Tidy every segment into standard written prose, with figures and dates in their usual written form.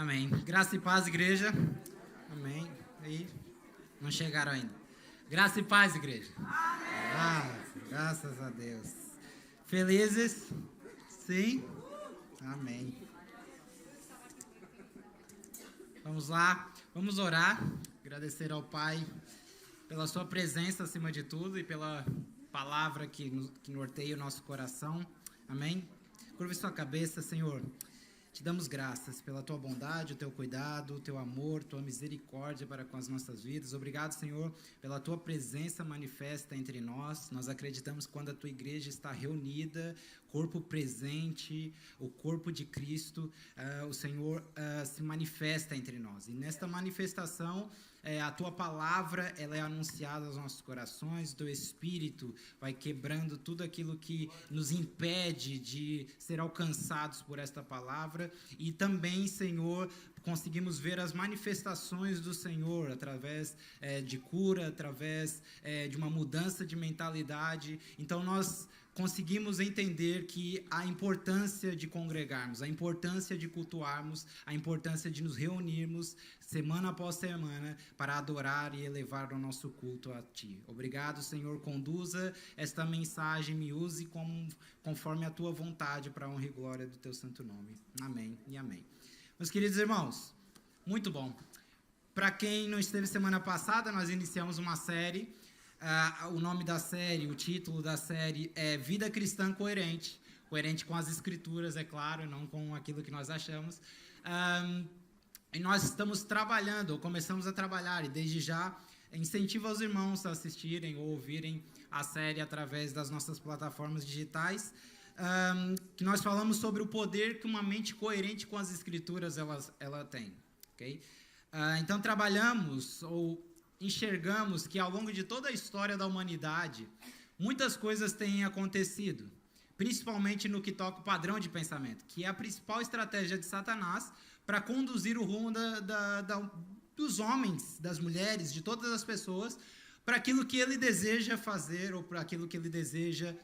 Amém. Graça e paz, igreja. Amém. E não chegaram ainda. Graça e paz, igreja. Amém. Graças a Deus. Felizes? Sim? Amém. Vamos lá. Vamos orar. Agradecer ao Pai pela sua presença acima de tudo e pela palavra que norteia o nosso coração. Amém. Curve sua cabeça, Senhor. Te damos graças pela tua bondade, o teu cuidado, o teu amor, tua misericórdia para com as nossas vidas. Obrigado, Senhor, pela tua presença manifesta entre nós. Nós acreditamos que quando a tua igreja está reunida, corpo presente, o corpo de Cristo, o Senhor se manifesta entre nós. E nesta manifestação, a tua palavra ela é anunciada aos nossos corações, o teu Espírito vai quebrando tudo aquilo que nos impede de ser alcançados por esta palavra, e também, Senhor, conseguimos ver as manifestações do Senhor através de cura, através de uma mudança de mentalidade. Então nós conseguimos entender que a importância de congregarmos, a importância de cultuarmos, a importância de nos reunirmos semana após semana para adorar e elevar o nosso culto a Ti. Obrigado, Senhor, conduza esta mensagem, me use conforme a Tua vontade para a honra e glória do Teu santo nome. Amém e amém. Meus queridos irmãos, muito bom. Para quem não esteve semana passada, nós iniciamos uma série. O nome da série, o título da série é Vida Cristã Coerente. Coerente com as Escrituras, é claro, não com aquilo que nós achamos. E nós estamos trabalhando, ou começamos a trabalhar, e desde já incentivo aos irmãos a assistirem ou ouvirem a série através das nossas plataformas digitais, que nós falamos sobre o poder que uma mente coerente com as Escrituras ela tem. Okay? Então trabalhamos, ou enxergamos que ao longo de toda a história da humanidade, muitas coisas têm acontecido, principalmente no que toca o padrão de pensamento, que é a principal estratégia de Satanás para conduzir o rumo dos homens, das mulheres, de todas as pessoas, para aquilo que ele deseja fazer, ou para aquilo que ele deseja,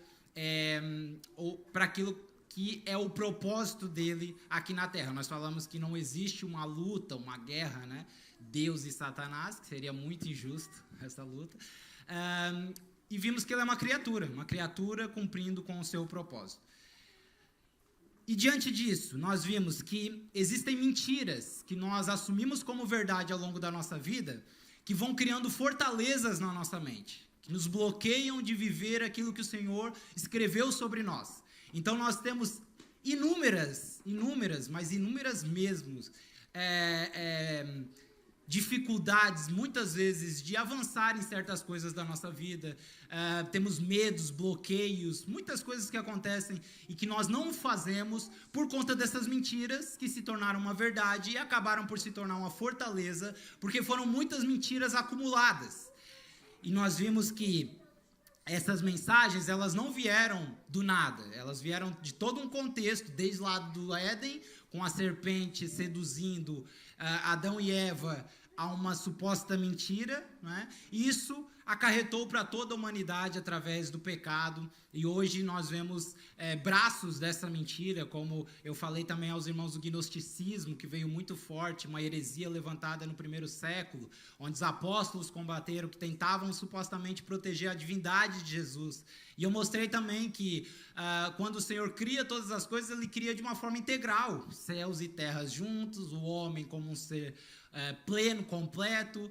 ou para aquilo que é o propósito dele aqui na Terra. Nós falamos que não existe uma luta, uma guerra, né? Deus e Satanás, que seria muito injusto essa luta, e vimos que ele é uma criatura cumprindo com o seu propósito. E diante disso, nós vimos que existem mentiras que nós assumimos como verdade ao longo da nossa vida, que vão criando fortalezas na nossa mente, que nos bloqueiam de viver aquilo que o Senhor escreveu sobre nós. Então nós temos inúmeras mesmo, dificuldades, muitas vezes, de avançar em certas coisas da nossa vida. Temos medos, bloqueios, muitas coisas que acontecem e que nós não fazemos por conta dessas mentiras que se tornaram uma verdade e acabaram por se tornar uma fortaleza, porque foram muitas mentiras acumuladas. E nós vimos que essas mensagens, elas não vieram do nada, elas vieram de todo um contexto, desde lá do Éden, com a serpente seduzindo Adão e Eva a uma suposta mentira, né? Isso acarretou para toda a humanidade através do pecado, e hoje nós vemos braços dessa mentira, como eu falei também aos irmãos do gnosticismo, que veio muito forte, uma heresia levantada no primeiro século, onde os apóstolos combateram, que tentavam supostamente proteger a divindade de Jesus. E eu mostrei também que quando o Senhor cria todas as coisas, Ele cria de uma forma integral, céus e terras juntos, o homem como um ser pleno, completo,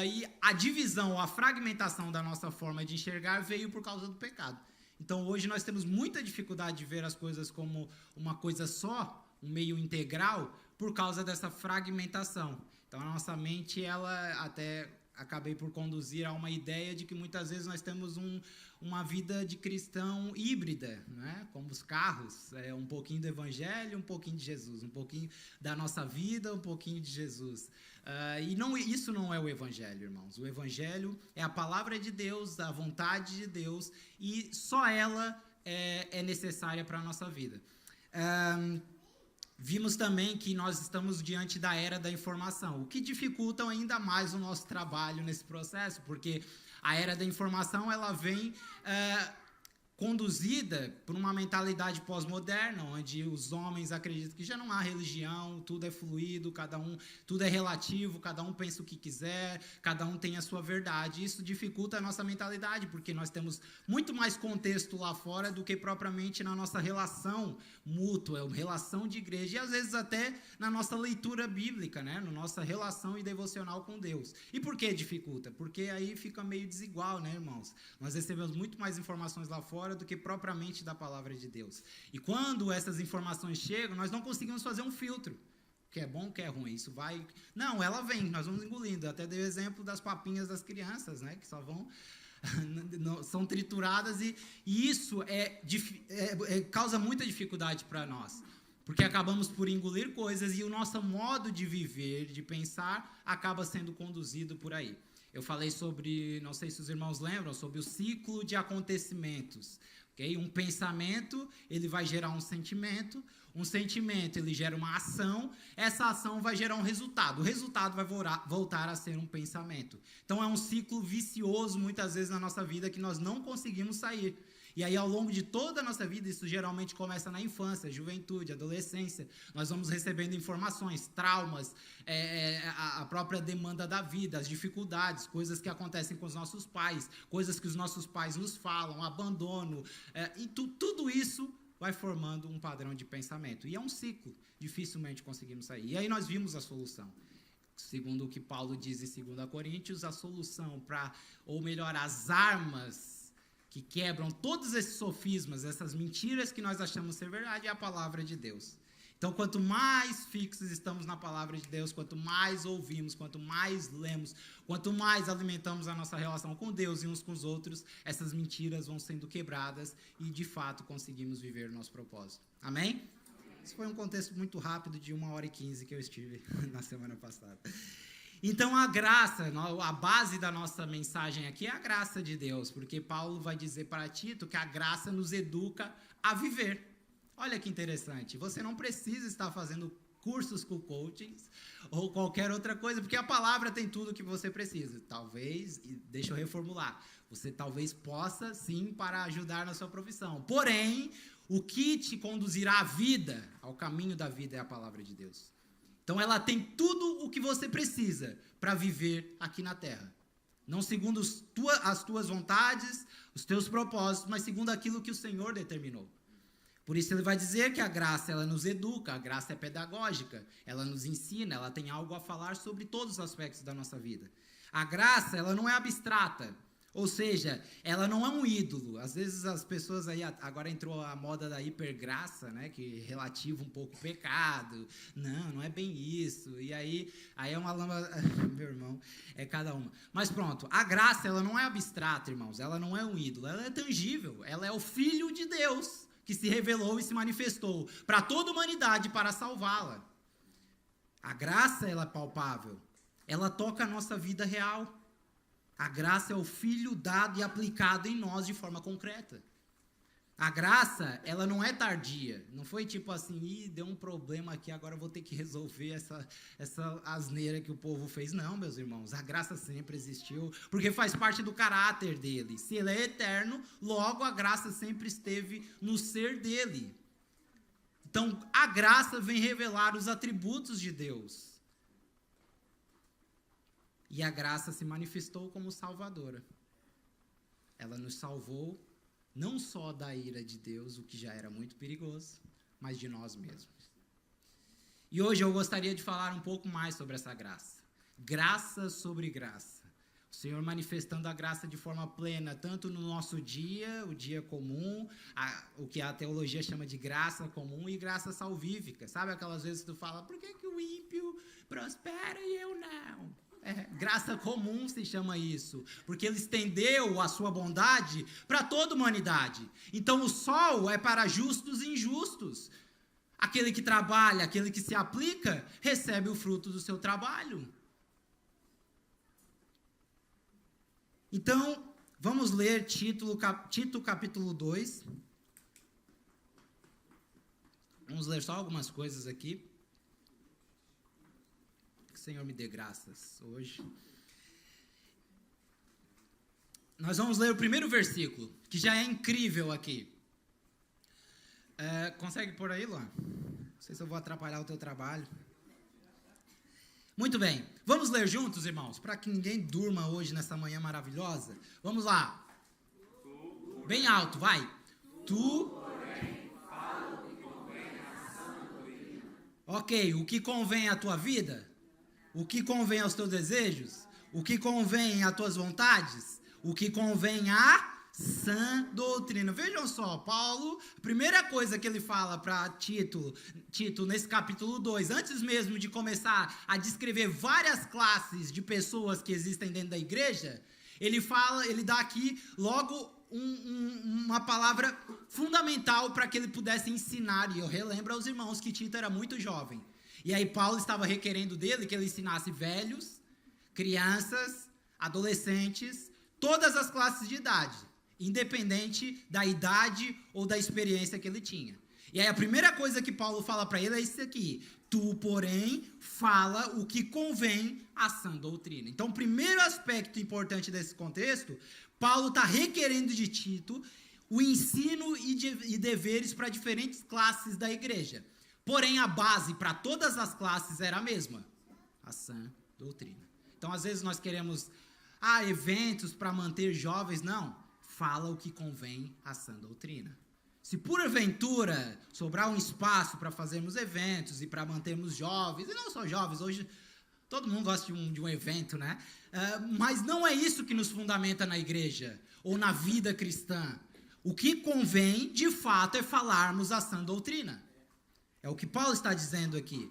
e a divisão, a fragmentação da nossa forma de enxergar veio por causa do pecado. Então hoje nós temos muita dificuldade de ver as coisas como uma coisa só, um meio integral, por causa dessa fragmentação. Então a nossa mente, ela até acabei por conduzir a uma ideia de que muitas vezes nós temos uma vida de cristão híbrida, né? Como os carros, um pouquinho do Evangelho, um pouquinho de Jesus, um pouquinho da nossa vida, um pouquinho de Jesus. Isso não é o Evangelho, irmãos. O Evangelho é a palavra de Deus, a vontade de Deus, e só ela é necessária para a nossa vida. Vimos também que nós estamos diante da era da informação, o que dificulta ainda mais o nosso trabalho nesse processo, porque a era da informação ela vem conduzida por uma mentalidade pós-moderna, onde os homens acreditam que já não há religião, tudo é fluido, tudo é relativo, cada um pensa o que quiser, cada um tem a sua verdade. Isso dificulta a nossa mentalidade, porque nós temos muito mais contexto lá fora do que propriamente na nossa relação mútua, relação de igreja, e às vezes até na nossa leitura bíblica, né? Na nossa relação e devocional com Deus. E por que dificulta? Porque aí fica meio desigual, né, irmãos? Nós recebemos muito mais informações lá fora do que propriamente da palavra de Deus. E quando essas informações chegam, nós não conseguimos fazer um filtro. O que é bom, o que é ruim. Isso vai... Não, ela vem, nós vamos engolindo. Até dei o exemplo das papinhas das crianças, né? Que só vão... são trituradas e isso causa muita dificuldade para nós. Porque acabamos por engolir coisas e o nosso modo de viver, de pensar, acaba sendo conduzido por aí. Eu falei sobre, não sei se os irmãos lembram, sobre o ciclo de acontecimentos. Okay? Um pensamento, ele vai gerar um sentimento ele gera uma ação, essa ação vai gerar um resultado. O resultado vai voltar a ser um pensamento. Então é um ciclo vicioso, muitas vezes, na nossa vida, que nós não conseguimos sair. E aí, ao longo de toda a nossa vida, isso geralmente começa na infância, juventude, adolescência. Nós vamos recebendo informações, traumas, a própria demanda da vida, as dificuldades, coisas que acontecem com os nossos pais, coisas que os nossos pais nos falam, abandono. E tudo isso vai formando um padrão de pensamento. E é um ciclo, dificilmente conseguimos sair. E aí nós vimos a solução. Segundo o que Paulo diz em 2 Coríntios, a solução ou melhor, as armas que quebram todos esses sofismas, essas mentiras que nós achamos ser verdade, é a palavra de Deus. Então, quanto mais fixos estamos na palavra de Deus, quanto mais ouvimos, quanto mais lemos, quanto mais alimentamos a nossa relação com Deus e uns com os outros, essas mentiras vão sendo quebradas e, de fato, conseguimos viver o nosso propósito. Amém? Esse foi um contexto muito rápido de 1h15 que eu estive na semana passada. Então, a graça, a base da nossa mensagem aqui é a graça de Deus, porque Paulo vai dizer para Tito que a graça nos educa a viver. Olha que interessante, você não precisa estar fazendo cursos com coachings ou qualquer outra coisa, porque a palavra tem tudo o que você precisa. Talvez, deixa eu reformular, você talvez possa sim para ajudar na sua profissão. Porém, o que te conduzirá à vida, ao caminho da vida, é a palavra de Deus. Então, ela tem tudo o que você precisa para viver aqui na Terra. Não segundo as tuas vontades, os teus propósitos, mas segundo aquilo que o Senhor determinou. Por isso, ele vai dizer que a graça, ela nos educa, a graça é pedagógica, ela nos ensina, ela tem algo a falar sobre todos os aspectos da nossa vida. A graça, ela não é abstrata. Ou seja, ela não é um ídolo. Às vezes as pessoas aí, agora entrou a moda da hipergraça, né, que relativa um pouco o pecado. Não é bem isso. E aí é uma lama, meu irmão, é cada uma. Mas pronto, a graça, ela não é abstrata, irmãos. Ela não é um ídolo, ela é tangível. Ela é o Filho de Deus que se revelou e se manifestou para toda a humanidade para salvá-la. A graça, ela é palpável. Ela toca a nossa vida real. A graça é o Filho dado e aplicado em nós de forma concreta. A graça, ela não é tardia. Não foi tipo assim, deu um problema aqui, agora eu vou ter que resolver essa asneira que o povo fez. Não, meus irmãos, a graça sempre existiu, porque faz parte do caráter dele. Se ele é eterno, logo a graça sempre esteve no ser dele. Então, a graça vem revelar os atributos de Deus. E a graça se manifestou como salvadora. Ela nos salvou não só da ira de Deus, o que já era muito perigoso, mas de nós mesmos. E hoje eu gostaria de falar um pouco mais sobre essa graça. Graça sobre graça. O Senhor manifestando a graça de forma plena, tanto no nosso dia, o dia comum, o que a teologia chama de graça comum e graça salvífica. Sabe aquelas vezes que tu fala, por que o ímpio prospera e eu não? Graça comum se chama isso, porque ele estendeu a sua bondade para toda a humanidade. Então o sol é para justos e injustos. Aquele que trabalha, aquele que se aplica, recebe o fruto do seu trabalho. Então, vamos ler Tito capítulo 2. Vamos ler só algumas coisas aqui. Que o Senhor me dê graças hoje. nós vamos ler o primeiro versículo, que já é incrível aqui. Consegue pôr aí, Luan? Não sei se eu vou atrapalhar o teu trabalho. Muito bem, vamos ler juntos, irmãos, para que ninguém durma hoje nessa manhã maravilhosa. Vamos lá. Bem alto, vai. Tu, porém, fala o que convém à sã doutrina. Ok, o que convém à tua vida? O que convém aos teus desejos? O que convém às tuas vontades? O que convém à sã doutrina. Vejam só, Paulo, a primeira coisa que ele fala para Tito, nesse capítulo 2, antes mesmo de começar a descrever várias classes de pessoas que existem dentro da igreja, ele dá aqui logo uma palavra fundamental para que ele pudesse ensinar. E eu relembro aos irmãos que Tito era muito jovem. E aí Paulo estava requerendo dele que ele ensinasse velhos, crianças, adolescentes, todas as classes de idade, independente da idade ou da experiência que ele tinha. E aí a primeira coisa que Paulo fala para ele é isso aqui: tu, porém, fala o que convém à sã doutrina. Então, o primeiro aspecto importante desse contexto, Paulo está requerendo de Tito o ensino e deveres para diferentes classes da igreja. Porém, a base para todas as classes era a mesma: a sã doutrina. Então, às vezes nós queremos eventos para manter jovens. Não, fala o que convém à sã doutrina. Se porventura sobrar um espaço para fazermos eventos e para mantermos jovens, e não só jovens, hoje todo mundo gosta de um evento, né? Mas não é isso que nos fundamenta na igreja ou na vida cristã. O que convém, de fato, é falarmos a sã doutrina. É o que Paulo está dizendo aqui.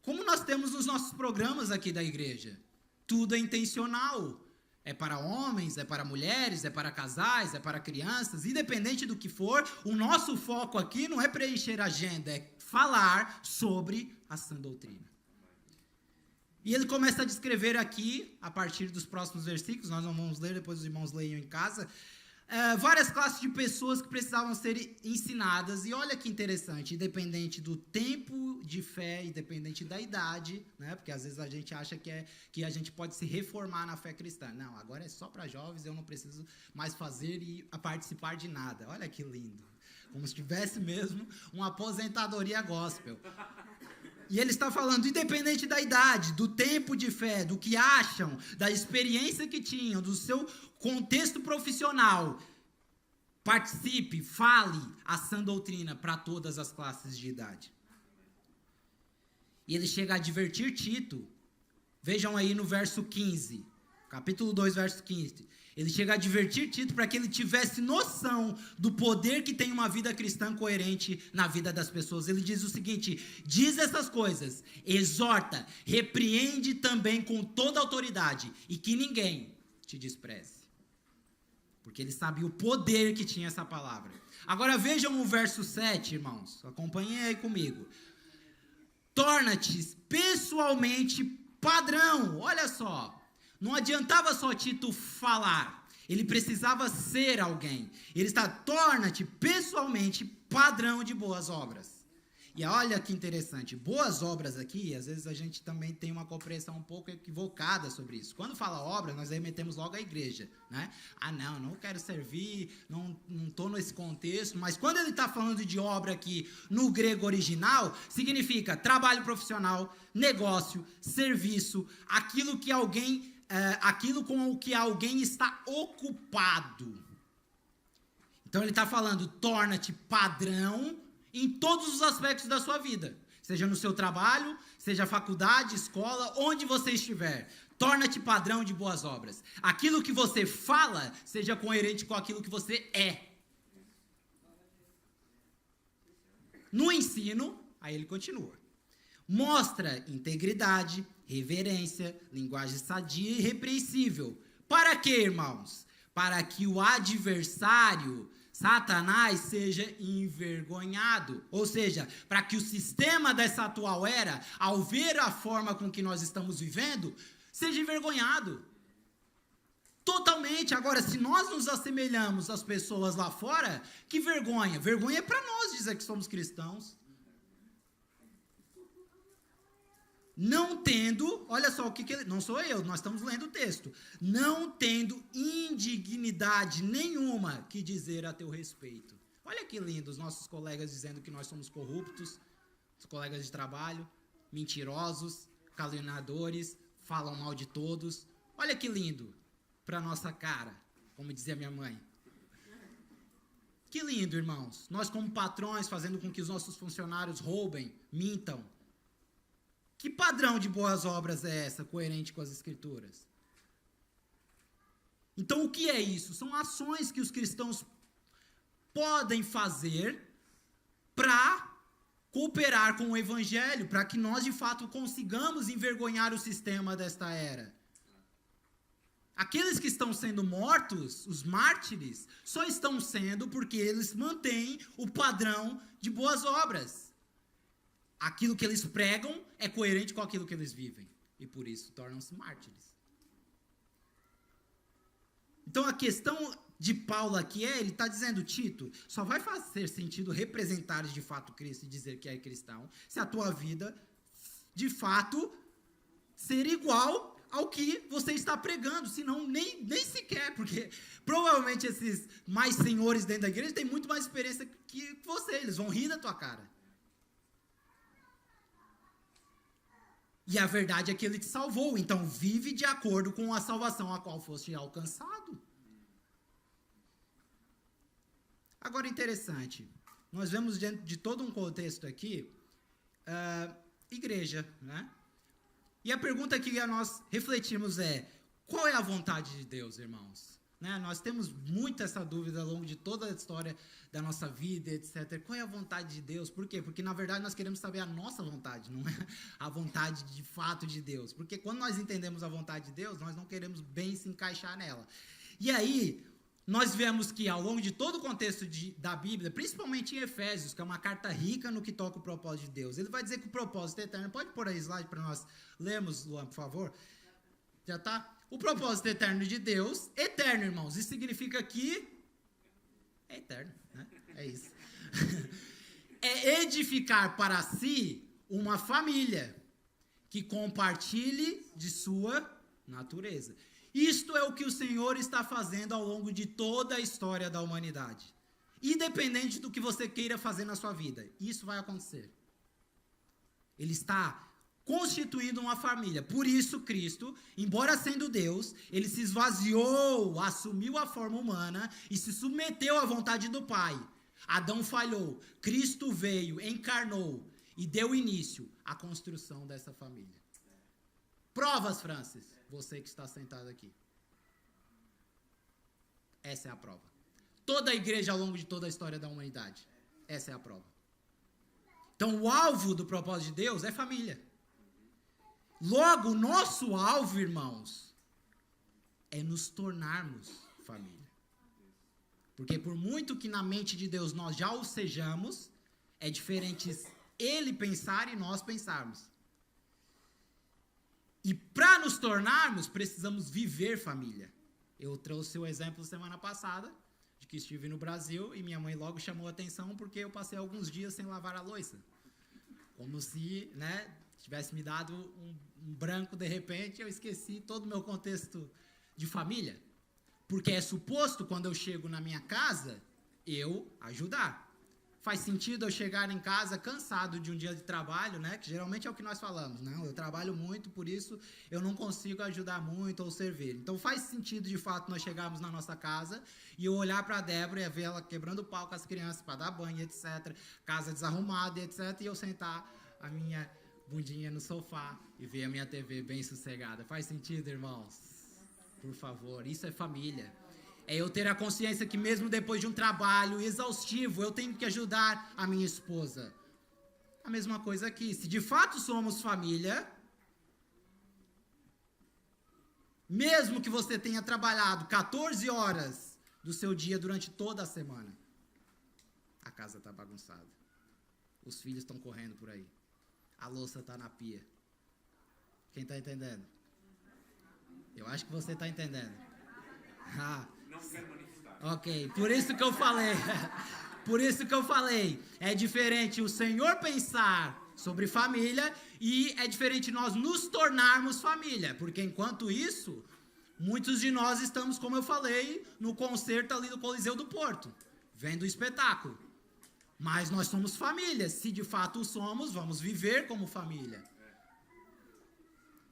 Como nós temos nos nossos programas aqui da igreja, tudo é intencional. É para homens, é para mulheres, é para casais, é para crianças, independente do que for, o nosso foco aqui não é preencher a agenda, é falar sobre a sã doutrina. E ele começa a descrever aqui, a partir dos próximos versículos, nós não vamos ler, depois os irmãos leiam em casa, várias classes de pessoas que precisavam ser ensinadas. E olha que interessante, independente do tempo de fé, independente da idade, né? Porque às vezes a gente acha que a gente pode se reformar na fé cristã. Não, agora é só para jovens, eu não preciso mais fazer e participar de nada. Olha que lindo, como se tivesse mesmo uma aposentadoria gospel. E ele está falando, independente da idade, do tempo de fé, do que acham, da experiência que tinham, do seu contexto profissional, participe, fale a sã doutrina para todas as classes de idade. E ele chega a advertir Tito. Vejam aí no verso 15, capítulo 2, verso 15. Ele chega a advertir Tito para que ele tivesse noção do poder que tem uma vida cristã coerente na vida das pessoas. Ele diz o seguinte: diz essas coisas, exorta, repreende também com toda autoridade, e que ninguém te despreze. Porque ele sabia o poder que tinha essa palavra. Agora vejam o verso 7, irmãos. Acompanhem aí comigo. Torna-te pessoalmente padrão. Olha só. Não adiantava só Tito falar. Ele precisava ser alguém. Ele está, torna-te pessoalmente padrão de boas obras. E olha que interessante, boas obras aqui, às vezes a gente também tem uma compreensão um pouco equivocada sobre isso. Quando fala obra, nós remetemos logo à igreja, né? Não quero servir, não estou nesse contexto. Mas quando ele está falando de obra aqui no grego original, significa trabalho profissional, negócio, serviço, aquilo com o que alguém está ocupado. Então ele está falando, torna-te padrão em todos os aspectos da sua vida, seja no seu trabalho, seja faculdade, escola, onde você estiver, torna-te padrão de boas obras. Aquilo que você fala, seja coerente com aquilo que você é. No ensino, aí ele continua, mostra integridade, reverência, linguagem sadia e repreensível. Para quê, irmãos? Para que o adversário, Satanás, seja envergonhado. Ou seja, para que o sistema dessa atual era, ao ver a forma com que nós estamos vivendo, seja envergonhado. Totalmente. Agora, se nós nos assemelhamos às pessoas lá fora, que vergonha. Vergonha é para nós dizer que somos cristãos. Não tendo, olha só o que ele, não sou eu, nós estamos lendo o texto. Não tendo indignidade nenhuma que dizer a teu respeito. Olha que lindo, os nossos colegas dizendo que nós somos corruptos, os colegas de trabalho, mentirosos, caluniadores, falam mal de todos. Olha que lindo para nossa cara, como dizia minha mãe. Que lindo, irmãos. Nós como patrões fazendo com que os nossos funcionários roubem, mintam. Que padrão de boas obras é essa, coerente com as Escrituras? Então, o que é isso? São ações que os cristãos podem fazer para cooperar com o Evangelho, para que nós, de fato, consigamos envergonhar o sistema desta era. Aqueles que estão sendo mortos, os mártires, só estão sendo porque eles mantêm o padrão de boas obras. Aquilo que eles pregam é coerente com aquilo que eles vivem. E por isso tornam-se mártires. Então a questão de Paulo aqui ele está dizendo, Tito, só vai fazer sentido representar de fato Cristo e dizer que é cristão, se a tua vida, de fato, ser igual ao que você está pregando, senão nem sequer, porque provavelmente esses mais senhores dentro da igreja têm muito mais experiência que você, eles vão rir da tua cara. E a verdade é que ele te salvou. Então, vive de acordo com a salvação a qual foste alcançado. Agora, interessante. Nós vemos dentro de todo um contexto aqui, igreja, né? E a pergunta que nós refletimos é, qual é a vontade de Deus, irmãos? Né? Nós temos muito essa dúvida ao longo de toda a história da nossa vida, etc. Qual é a vontade de Deus? Por quê? Porque, na verdade, nós queremos saber a nossa vontade, não é a vontade de fato de Deus. Porque quando nós entendemos a vontade de Deus, nós não queremos bem se encaixar nela. E aí, nós vemos que, ao longo de todo o contexto da Bíblia, principalmente em Efésios, que é uma carta rica no que toca o propósito de Deus, ele vai dizer que o propósito é eterno. Pode pôr aí slide para nós lermos, Luan, por favor? Já está? O propósito eterno de Deus, eterno, irmãos, isso significa que é eterno, né? É isso. É edificar para si uma família que compartilhe de sua natureza. Isto é o que o Senhor está fazendo ao longo de toda a história da humanidade. Independente do que você queira fazer na sua vida, isso vai acontecer. Ele está constituindo uma família. Por isso, Cristo, embora sendo Deus, ele se esvaziou, assumiu a forma humana e se submeteu à vontade do Pai. Adão falhou, Cristo veio, encarnou e deu início à construção dessa família. Provas, Francis, você que está sentado aqui. Essa é a prova. Toda a igreja ao longo de toda a história da humanidade. Essa é a prova. Então, o alvo do propósito de Deus é família. Logo, nosso alvo, irmãos, é nos tornarmos família. Porque por muito que na mente de Deus nós já o sejamos, é diferente ele pensar e nós pensarmos. E para nos tornarmos, precisamos viver família. Eu trouxe o exemplo semana passada, de que estive no Brasil e minha mãe logo chamou a atenção porque eu passei alguns dias sem lavar a louça. Como se, né, tivesse me dado um branco de repente, eu esqueci todo o meu contexto de família. Porque é suposto, quando eu chego na minha casa, eu ajudar. Faz sentido eu chegar em casa cansado de um dia de trabalho, né? Que geralmente é o que nós falamos. Não, eu trabalho muito, por isso eu não consigo ajudar muito ou servir. Então faz sentido, de fato, nós chegarmos na nossa casa e eu olhar para a Débora e ver ela quebrando o pau com as crianças para dar banho, etc. Casa desarrumada, etc. E eu sentar a minha bundinha no sofá e ver a minha TV bem sossegada. Faz sentido, irmãos? Por favor, isso é família. É eu ter a consciência que mesmo depois de um trabalho exaustivo, eu tenho que ajudar a minha esposa. A mesma coisa aqui. Se de fato somos família, mesmo que você tenha trabalhado 14 horas do seu dia durante toda a semana, a casa está bagunçada. Os filhos estão correndo por aí. A louça está na pia. Quem está entendendo? Eu acho que você está entendendo. Não quero manifestar. Ok, por isso que eu falei. Por isso que eu falei. É diferente o Senhor pensar Sobre família, e é diferente nós nos tornarmos família, porque enquanto isso, muitos de nós estamos, como eu falei, no concerto ali do Coliseu do Porto, vendo o espetáculo. Mas nós somos família, se de fato somos, vamos viver como família.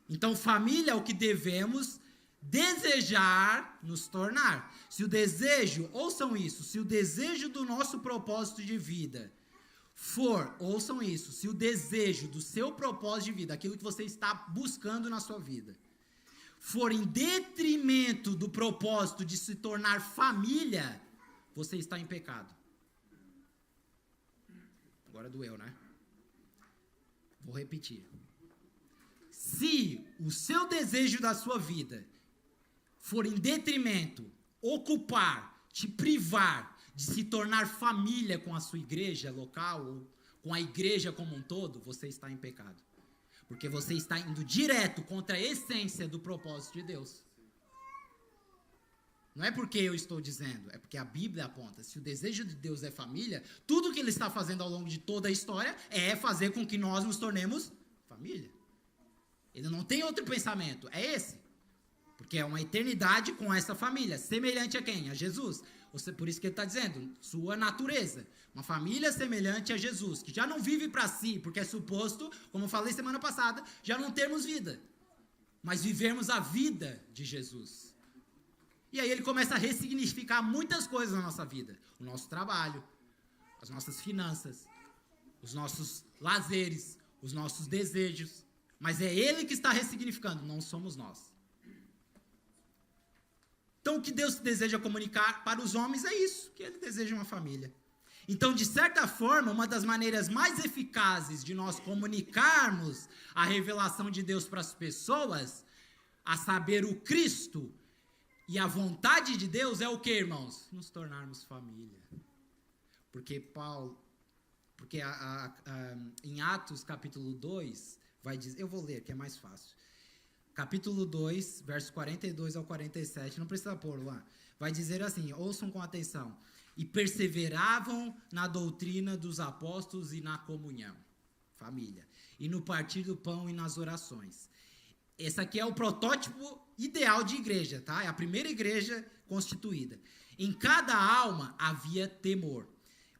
Então, família é o que devemos desejar nos tornar. Se o desejo, ouçam isso, se o desejo do nosso propósito de vida for, ouçam isso, se o desejo do seu propósito de vida, aquilo que você está buscando na sua vida, for em detrimento do propósito de se tornar família, você está em pecado. Agora doeu, né? Vou repetir. Se o seu desejo da sua vida for em detrimento, ocupar, te privar de se tornar família com a sua igreja local, ou com a igreja como um todo, você está em pecado. Porque você está indo direto contra a essência do propósito de Deus. Não é porque eu estou dizendo, é porque a Bíblia aponta. Se o desejo de Deus é família, tudo que Ele está fazendo ao longo de toda a história é fazer com que nós nos tornemos família. Ele não tem outro pensamento, é esse. Porque é uma eternidade com essa família. Semelhante a quem? A Jesus. Por isso que ele está dizendo, sua natureza. Uma família semelhante a Jesus, que já não vive para si, porque é suposto, como eu falei semana passada, já não termos vida. Mas vivermos a vida de Jesus. E aí ele começa a ressignificar muitas coisas na nossa vida. O nosso trabalho, as nossas finanças, os nossos lazeres, os nossos desejos. Mas é ele que está ressignificando, não somos nós. Então o que Deus deseja comunicar para os homens é isso, que ele deseja uma família. Então, de certa forma, uma das maneiras mais eficazes de nós comunicarmos a revelação de Deus para as pessoas, a saber, o Cristo e a vontade de Deus, é o que, irmãos? Nos tornarmos família. Porque em Atos capítulo 2, vai dizer, eu vou ler que é mais fácil. Capítulo 2, verso 42 ao 47, não precisa pôr lá. Vai dizer assim, ouçam com atenção. E perseveravam na doutrina dos apóstolos e na comunhão. Família. E no partir do pão e nas orações. Esse aqui é o protótipo ideal de igreja, tá? É a primeira igreja constituída. Em cada alma havia temor.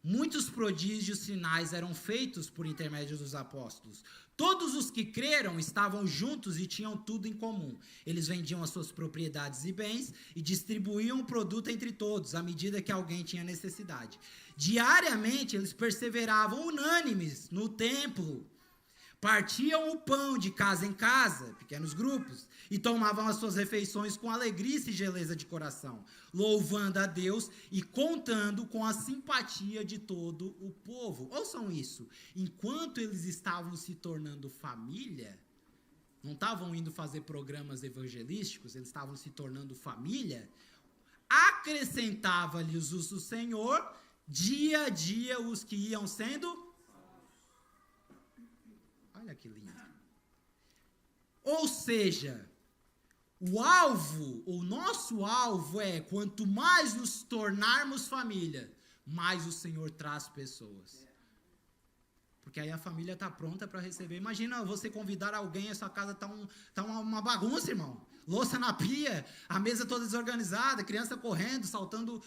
Muitos prodígios sinais eram feitos por intermédio dos apóstolos. Todos os que creram estavam juntos e tinham tudo em comum. Eles vendiam as suas propriedades e bens e distribuíam o produto entre todos, à medida que alguém tinha necessidade. Diariamente, eles perseveravam unânimes no templo. Partiam o pão de casa em casa, pequenos grupos, e tomavam as suas refeições com alegria e singeleza de coração, louvando a Deus e contando com a simpatia de todo o povo. Ouçam isso, enquanto eles estavam se tornando família, não estavam indo fazer programas evangelísticos, eles estavam se tornando família, acrescentava-lhes o Senhor, dia a dia, os que iam sendo... Olha que lindo. Ou seja, o nosso alvo é, quanto mais nos tornarmos família, mais o Senhor traz pessoas. Porque aí a família está pronta para receber. Imagina você convidar alguém, a sua casa está uma bagunça, irmão. Louça na pia, a mesa toda desorganizada, criança correndo, saltando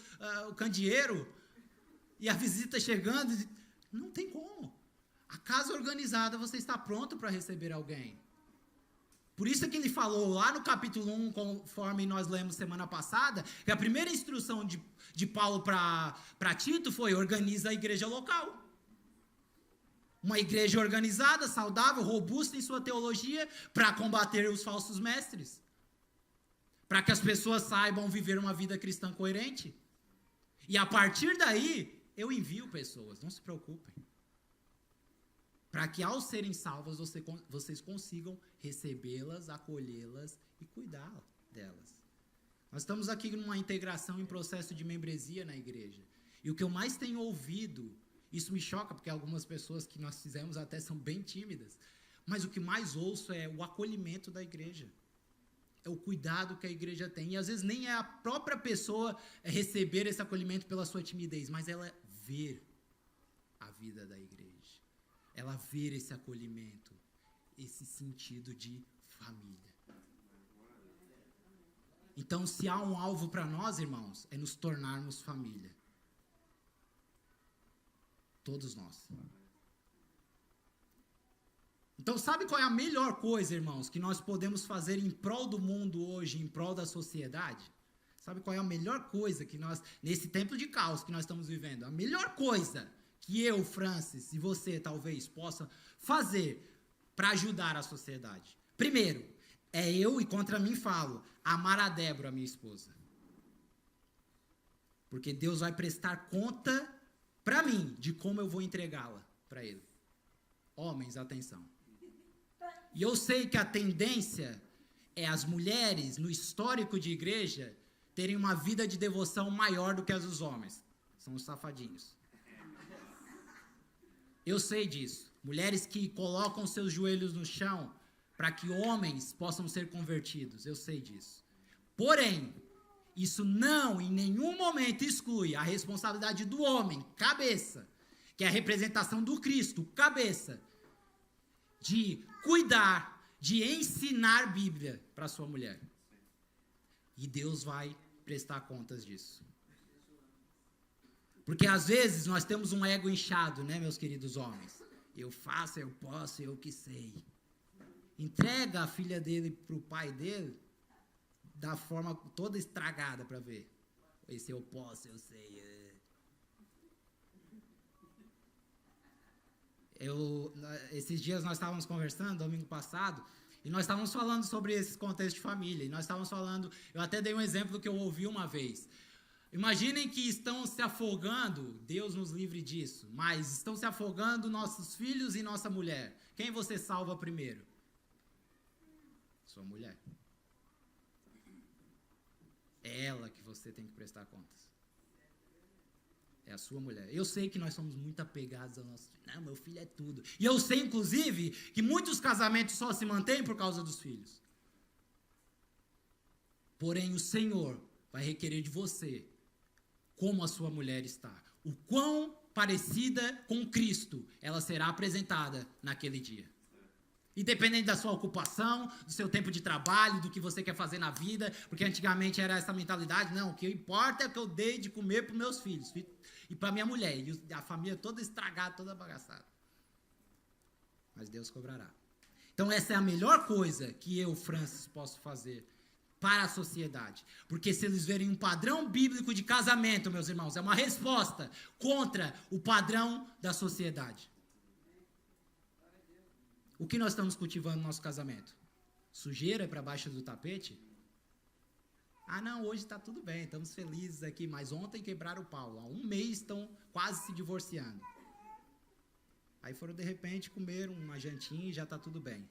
o candeeiro, e a visita chegando. Não tem como. A casa organizada, você está pronto para receber alguém. Por isso que ele falou lá no capítulo 1, conforme nós lemos semana passada, que a primeira instrução de Paulo para Tito foi: organiza a igreja local. Uma igreja organizada, saudável, robusta em sua teologia, para combater os falsos mestres. Para que as pessoas saibam viver uma vida cristã coerente. E a partir daí, eu envio pessoas, não se preocupem. Para que ao serem salvas, vocês consigam recebê-las, acolhê-las e cuidar delas. Nós estamos aqui numa integração em processo de membresia na igreja. E o que eu mais tenho ouvido, isso me choca, porque algumas pessoas que nós fizemos até são bem tímidas, mas o que mais ouço é o acolhimento da igreja. É o cuidado que a igreja tem. E às vezes nem é a própria pessoa receber esse acolhimento pela sua timidez, mas ela ver a vida da igreja. ela ver esse acolhimento, esse sentido de família. Então, se há um alvo para nós, irmãos, é nos tornarmos família. Todos nós. Então, sabe qual é a melhor coisa, irmãos, que nós podemos fazer em prol do mundo hoje, em prol da sociedade? Sabe qual é a melhor coisa que nós, nesse tempo de caos que nós estamos vivendo, a melhor coisa que eu, Francis, e você, talvez, possa fazer para ajudar a sociedade? Primeiro, é eu, e contra mim falo, amar a Débora, minha esposa. Porque Deus vai prestar conta para mim de como eu vou entregá-la para Ele. Homens, atenção. E eu sei que a tendência é as mulheres, no histórico de igreja, terem uma vida de devoção maior do que as dos homens. São os safadinhos. Eu sei disso. Mulheres que colocam seus joelhos no chão para que homens possam ser convertidos. Eu sei disso. Porém, isso não em nenhum momento exclui a responsabilidade do homem, cabeça, que é a representação do Cristo, cabeça, de cuidar, de ensinar Bíblia para sua mulher. E Deus vai prestar contas disso. Porque às vezes nós temos um ego inchado, né, meus queridos homens? Eu faço, eu posso, eu que sei. Entrega a filha dele para o pai dele da forma toda estragada para ver. Esse eu posso, eu sei. Esses dias nós estávamos conversando, domingo passado, e nós estávamos falando sobre esse contexto de família. E nós estávamos falando, eu até dei um exemplo que eu ouvi uma vez. Imaginem que estão se afogando, Deus nos livre disso, mas estão se afogando nossos filhos e nossa mulher. Quem você salva primeiro? Sua mulher. É ela que você tem que prestar contas. É a sua mulher. Eu sei que nós somos muito apegados ao nosso filho. Não, meu filho é tudo. E eu sei, inclusive, que muitos casamentos só se mantêm por causa dos filhos. Porém, o Senhor vai requerer de você como a sua mulher está. O quão parecida com Cristo ela será apresentada naquele dia. Independente da sua ocupação, do seu tempo de trabalho, do que você quer fazer na vida, porque antigamente era essa mentalidade, não, o que importa é que eu dei de comer para os meus filhos e para minha mulher, e a família toda estragada, toda bagaçada. Mas Deus cobrará. Então essa é a melhor coisa que eu, Francis, posso fazer para a sociedade. Porque se eles verem um padrão bíblico de casamento, meus irmãos, é uma resposta contra o padrão da sociedade. O que nós estamos cultivando no nosso casamento? Sujeira para baixo do tapete? Ah, não, hoje está tudo bem, estamos felizes aqui, mas ontem quebraram o pau. Há um mês estão quase se divorciando. Aí foram, de repente, comer uma jantinha e já está tudo bem.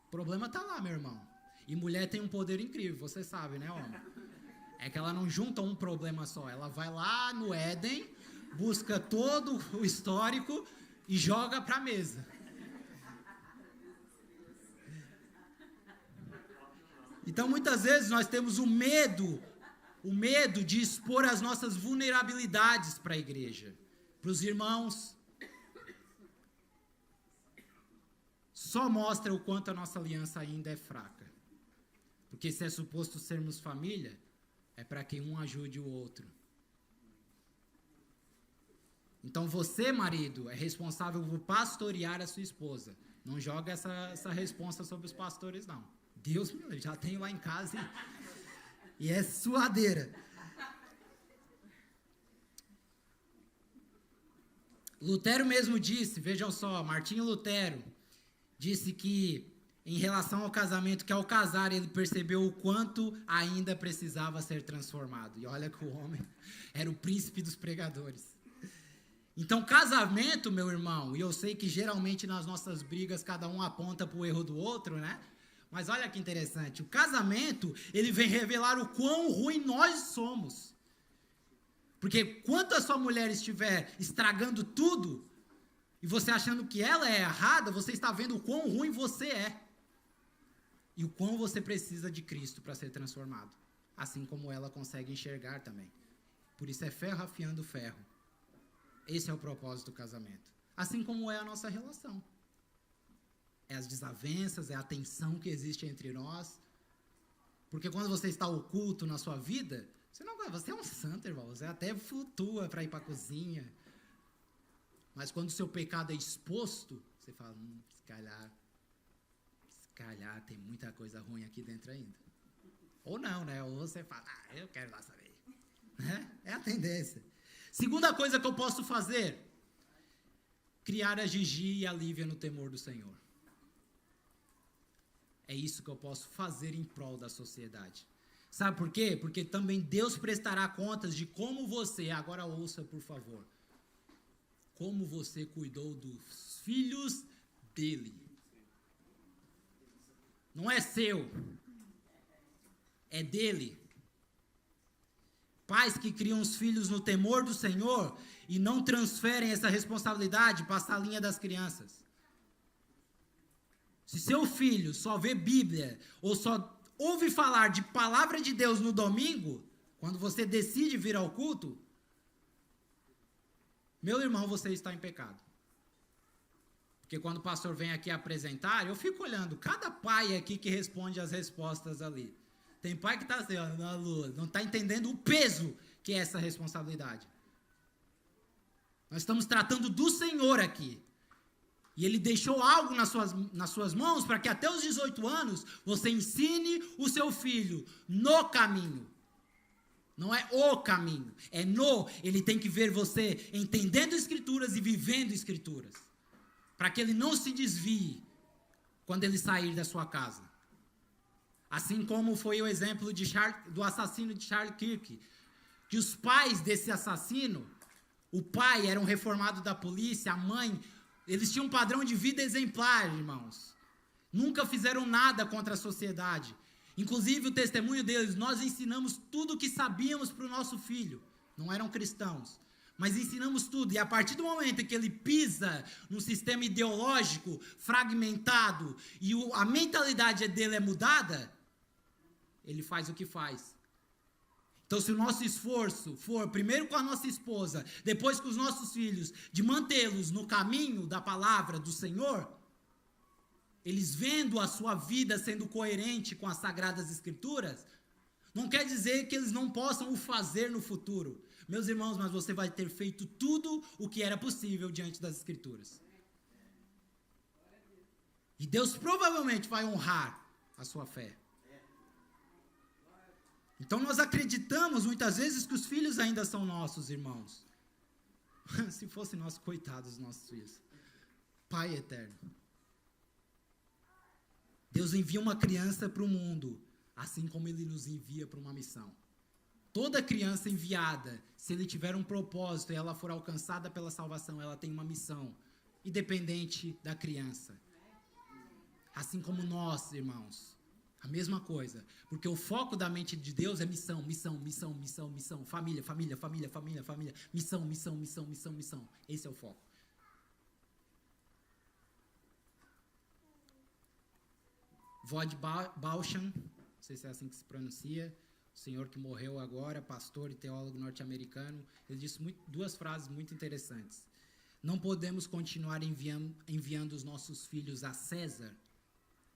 O problema está lá, meu irmão. E mulher tem um poder incrível, você sabe, né, homem? É que ela não junta um problema só. Ela vai lá no Éden, busca todo o histórico e joga para a mesa. Então, muitas vezes, nós temos o medo de expor as nossas vulnerabilidades para a igreja, para os irmãos. Só mostra o quanto a nossa aliança ainda é fraca. Porque se é suposto sermos família, é para que um ajude o outro. Então, você, marido, é responsável por pastorear a sua esposa. Não joga essa responsa sobre os pastores, não. Deus, já tenho lá em casa e é suadeira. Lutero mesmo disse, vejam só, Martinho Lutero disse que em relação ao casamento, que ao casar ele percebeu o quanto ainda precisava ser transformado. E olha que o homem era o príncipe dos pregadores. Então, casamento, meu irmão, e eu sei que geralmente nas nossas brigas cada um aponta para o erro do outro, né? Mas olha que interessante, o casamento, ele vem revelar o quão ruim nós somos. Porque quando a sua mulher estiver estragando tudo, e você achando que ela é errada, você está vendo o quão ruim você é. E o quão você precisa de Cristo para ser transformado. Assim como ela consegue enxergar também. Por isso é ferro afiando ferro. Esse é o propósito do casamento. assim como é a nossa relação. É as desavenças, é a tensão que existe entre nós. Porque quando você está oculto na sua vida, você é um santo, irmão. Você até flutua para ir para a cozinha. Mas quando o seu pecado é exposto, você fala, se calhar tem muita coisa ruim aqui dentro ainda. Ou não, né? Ou você fala, eu quero lá saber. É a tendência. Segunda coisa que eu posso fazer, criar a Gigi e a Lívia no temor do Senhor. É isso que eu posso fazer em prol da sociedade. Sabe por quê? Porque também Deus prestará contas de como você, agora ouça por favor, como você cuidou dos filhos dele. Não é seu, é dele. Pais que criam os filhos no temor do Senhor e não transferem essa responsabilidade para a salinha das crianças. Se seu filho só vê Bíblia ou só ouve falar de palavra de Deus no domingo, quando você decide vir ao culto, meu irmão, você está em pecado. Porque quando o pastor vem aqui apresentar, eu fico olhando cada pai aqui que responde as respostas ali. Tem pai que está assim, ó, na lua, não está entendendo o peso que é essa responsabilidade. Nós estamos tratando do Senhor aqui. E Ele deixou algo nas suas mãos para que até os 18 anos você ensine o seu filho no caminho. Não é o caminho, é no. Ele tem que ver você entendendo Escrituras e vivendo Escrituras. Para que ele não se desvie quando ele sair da sua casa. Assim como foi o exemplo do assassino de Charles Kirk. Que os pais desse assassino, o pai era um reformado da polícia, a mãe... Eles tinham um padrão de vida exemplar, irmãos. Nunca fizeram nada contra a sociedade. Inclusive, o testemunho deles, nós ensinamos tudo o que sabíamos para o nosso filho. Não eram cristãos, mas ensinamos tudo. E a partir do momento em que ele pisa num sistema ideológico fragmentado e a mentalidade dele é mudada, ele faz o que faz. Então, se o nosso esforço for primeiro com a nossa esposa, depois com os nossos filhos, de mantê-los no caminho da palavra do Senhor, eles vendo a sua vida sendo coerente com as Sagradas Escrituras, não quer dizer que eles não possam o fazer no futuro. Meus irmãos, mas você vai ter feito tudo o que era possível diante das Escrituras. E Deus provavelmente vai honrar a sua fé. Então nós acreditamos muitas vezes que os filhos ainda são nossos, irmãos. Se fossem nossos, coitados dos nossos filhos. Pai eterno. Deus envia uma criança para o mundo, assim como Ele nos envia para uma missão. Toda criança enviada, se ele tiver um propósito e ela for alcançada pela salvação, ela tem uma missão, independente da criança. Assim como nós, irmãos. A mesma coisa, porque o foco da mente de Deus é missão, missão, missão, missão, missão, família, família, família, família, família, missão, missão, missão, missão, missão. Esse é o foco. Vod Bauchan, não sei se é assim que se pronuncia, o senhor que morreu agora, pastor e teólogo norte-americano, ele disse duas frases muito interessantes. Não podemos continuar enviando os nossos filhos a César,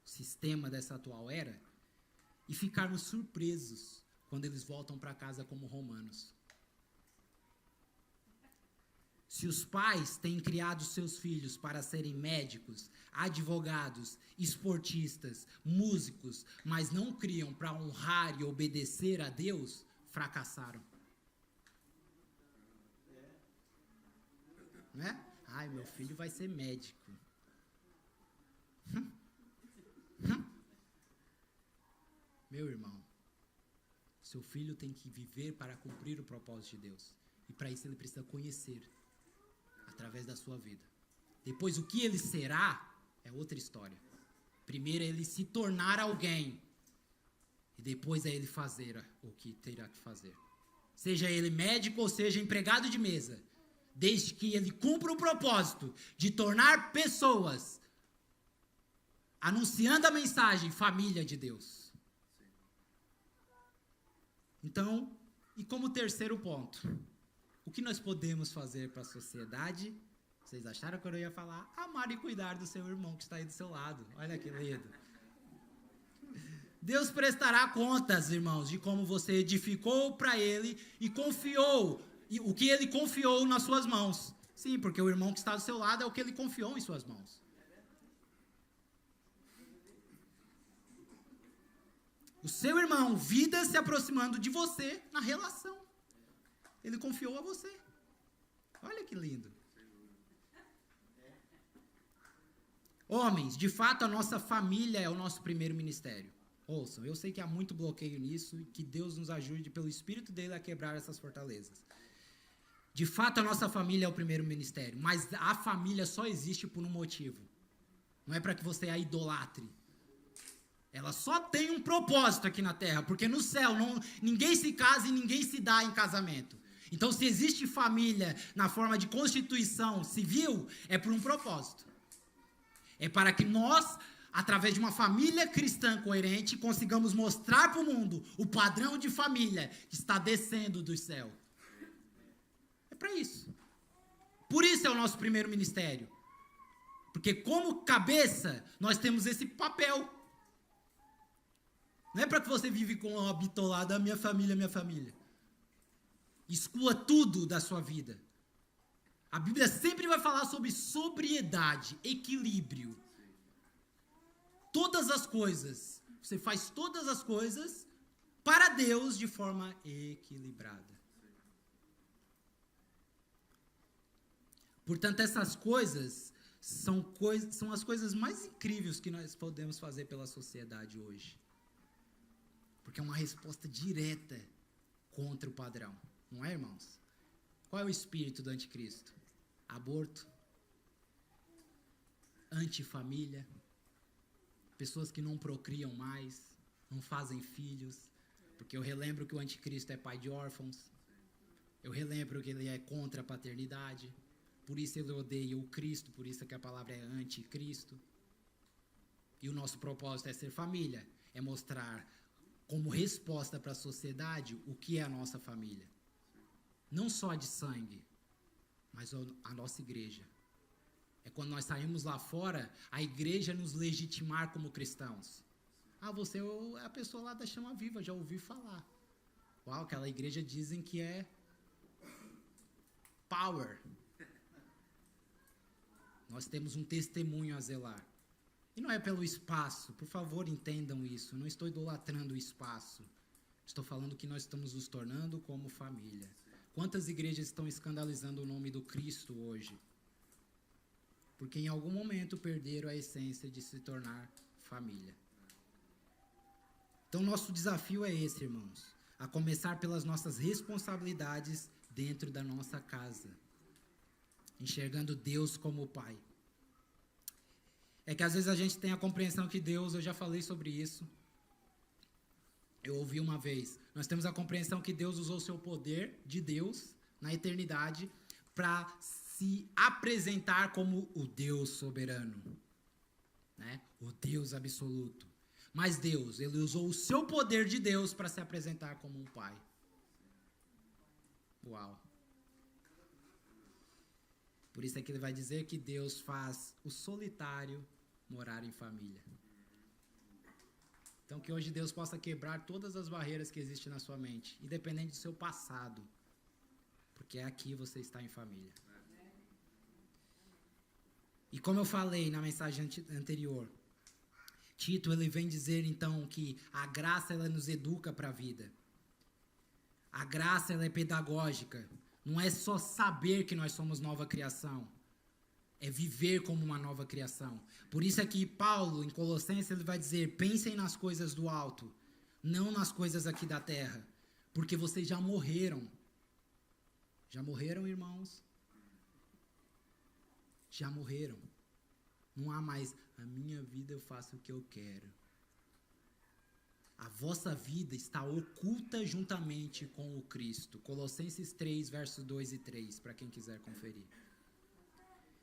sistema dessa atual era, e ficarmos surpresos quando eles voltam para casa como romanos. Se os pais têm criado seus filhos para serem médicos, advogados, esportistas, músicos, mas não criam para honrar e obedecer a Deus, fracassaram. Né? Ai, meu filho vai ser médico. Meu irmão, seu filho tem que viver para cumprir o propósito de Deus. E para isso ele precisa conhecer, através da sua vida. Depois, o que ele será, é outra história. Primeiro é ele se tornar alguém. E depois é ele fazer o que terá que fazer. Seja ele médico ou seja empregado de mesa. Desde que ele cumpra o propósito de tornar pessoas anunciando a mensagem, família de Deus. Então, e como terceiro ponto, o que nós podemos fazer para a sociedade Vocês acharam que eu ia falar? Amar e cuidar do seu irmão que está aí do seu lado. Olha que lindo. Deus prestará contas, irmãos, de como você edificou para ele e confiou, o que ele confiou nas suas mãos. Sim, porque o irmão que está do seu lado é o que ele confiou em suas mãos. O seu irmão, vida se aproximando de você na relação. Ele confiou a você. Olha que lindo. Homens, de fato a nossa família é o nosso primeiro ministério. Ouçam, eu sei que há muito bloqueio nisso e que Deus nos ajude pelo Espírito dele a quebrar essas fortalezas. De fato a nossa família é o primeiro ministério, mas a família só existe por um motivo. Não é para que você a idolatre. Ela só tem um propósito aqui na terra, porque no céu ninguém se casa e ninguém se dá em casamento. Então se existe família na forma de constituição civil, é por um propósito. É para que nós, através de uma família cristã coerente, consigamos mostrar para o mundo o padrão de família que está descendo do céu. É para isso. Por isso é o nosso primeiro ministério. Porque como cabeça, nós temos esse papel. Não é para que você vive com uma bitolada, minha família. Exclua tudo da sua vida. A Bíblia sempre vai falar sobre sobriedade, equilíbrio. Todas as coisas, você faz todas as coisas para Deus de forma equilibrada. Portanto, essas coisas são as coisas mais incríveis que nós podemos fazer pela sociedade hoje. Porque é uma resposta direta contra o padrão. Não é, irmãos? Qual é o espírito do anticristo? Aborto, antifamília, pessoas que não procriam mais, não fazem filhos, porque eu relembro que o anticristo é pai de órfãos, eu relembro que ele é contra a paternidade, por isso ele odeia o Cristo, por isso que a palavra é anticristo. E o nosso propósito é ser família, é mostrar como resposta para a sociedade o que é a nossa família. Não só de sangue, mas a nossa igreja. É quando nós saímos lá fora, a igreja nos legitimar como cristãos. Ah, você é a pessoa lá da Chama Viva, já ouvi falar. Uau, aquela igreja dizem que é power. Nós temos um testemunho a zelar. E não é pelo espaço, por favor entendam isso. Não estou idolatrando o espaço. Estou falando que nós estamos nos tornando como família. Quantas igrejas estão escandalizando o nome do Cristo hoje? Porque em algum momento perderam a essência de se tornar família. Então nosso desafio é esse, irmãos. A começar pelas nossas responsabilidades dentro da nossa casa. Enxergando Deus como Pai. É que às vezes a gente tem a compreensão que Deus, eu já falei sobre isso. Eu ouvi uma vez, nós temos a compreensão que Deus usou o seu poder de Deus na eternidade para se apresentar como o Deus soberano, né? O Deus absoluto. Mas Deus, ele usou o seu poder de Deus para se apresentar como um pai. Uau! Por isso é que ele vai dizer que Deus faz o solitário morar em família. Então, que hoje Deus possa quebrar todas as barreiras que existem na sua mente, independente do seu passado, porque aqui você está em família. E como eu falei na mensagem anterior, Tito, ele vem dizer então que a graça, ela nos educa para a vida. A graça, ela é pedagógica. Não é só saber que nós somos nova criação. É viver como uma nova criação. Por isso é que Paulo, em Colossenses, ele vai dizer, pensem nas coisas do alto, não nas coisas aqui da terra, porque vocês já morreram. Já morreram, irmãos? Já morreram. Não há mais, a minha vida eu faço o que eu quero. A vossa vida está oculta juntamente com o Cristo. Colossenses 3, versos 2 e 3, para quem quiser conferir.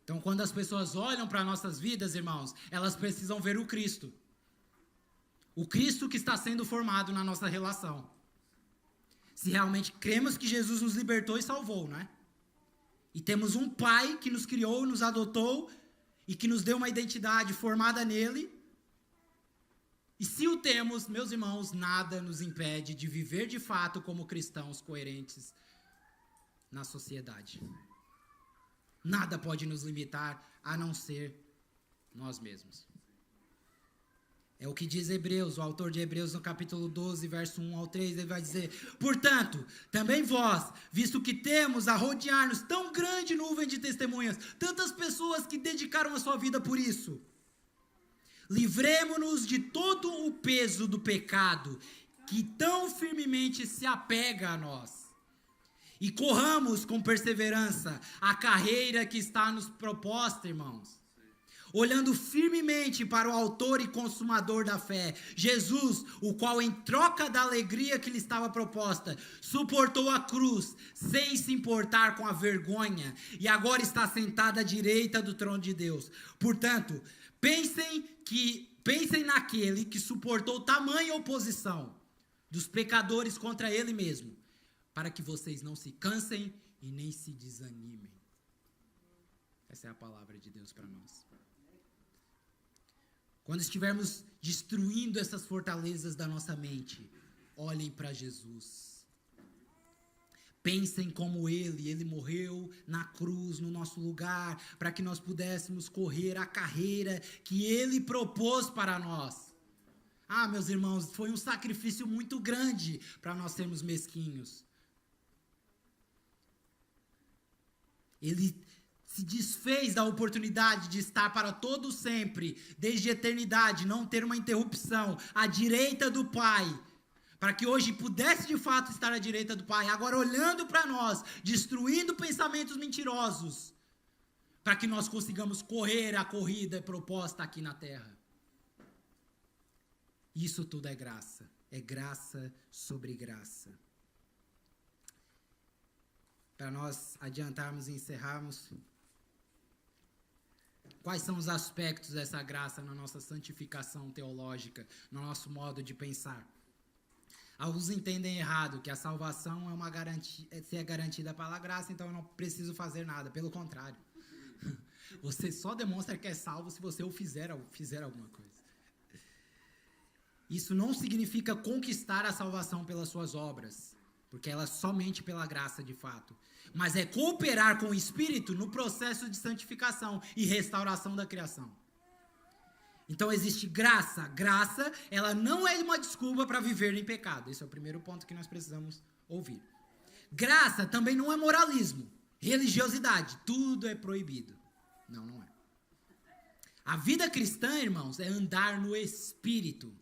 Então, quando as pessoas olham para nossas vidas, irmãos, elas precisam ver o Cristo. O Cristo que está sendo formado na nossa relação. Se realmente cremos que Jesus nos libertou e salvou, não é? E temos um Pai que nos criou, nos adotou e que nos deu uma identidade formada nele. E se o temos, meus irmãos, nada nos impede de viver de fato como cristãos coerentes na sociedade. Nada pode nos limitar a não ser nós mesmos. É o que diz Hebreus, o autor de Hebreus no capítulo 12, verso 1 ao 3, ele vai dizer: portanto, também vós, visto que temos a rodear-nos tão grande nuvem de testemunhas, tantas pessoas que dedicaram a sua vida por isso, livremo-nos de todo o peso do pecado que tão firmemente se apega a nós. E corramos com perseverança a carreira que está nos proposta, irmãos. Olhando firmemente para o autor e consumador da fé, Jesus, o qual em troca da alegria que lhe estava proposta, suportou a cruz, sem se importar com a vergonha, e agora está sentado à direita do trono de Deus. Portanto, pensem naquele que suportou tamanha oposição dos pecadores contra ele mesmo, para que vocês não se cansem e nem se desanimem. Essa é a palavra de Deus para nós. Quando estivermos destruindo essas fortalezas da nossa mente, olhem para Jesus. Pensem como ele morreu na cruz, no nosso lugar, para que nós pudéssemos correr a carreira que ele propôs para nós. Ah, meus irmãos, foi um sacrifício muito grande para nós sermos mesquinhos. Ele se desfez da oportunidade de estar para todo sempre, desde a eternidade, não ter uma interrupção, à direita do Pai, para que hoje pudesse de fato estar à direita do Pai, agora olhando para nós, destruindo pensamentos mentirosos, para que nós consigamos correr a corrida proposta aqui na terra. Isso tudo é graça sobre graça. Para nós adiantarmos e encerrarmos, quais são os aspectos dessa graça na nossa santificação teológica, no nosso modo de pensar? Alguns entendem errado que a salvação é uma garantia, é garantida pela graça, então eu não preciso fazer nada. Pelo contrário, você só demonstra que é salvo se você fizer alguma coisa. Isso não significa conquistar a salvação pelas suas obras, porque ela é somente pela graça de fato. Mas é cooperar com o Espírito no processo de santificação e restauração da criação. Então existe graça. Graça, ela não é uma desculpa para viver em pecado. Esse é o primeiro ponto que nós precisamos ouvir. Graça também não é moralismo, religiosidade. Tudo é proibido. Não, não é. A vida cristã, irmãos, é andar no Espírito.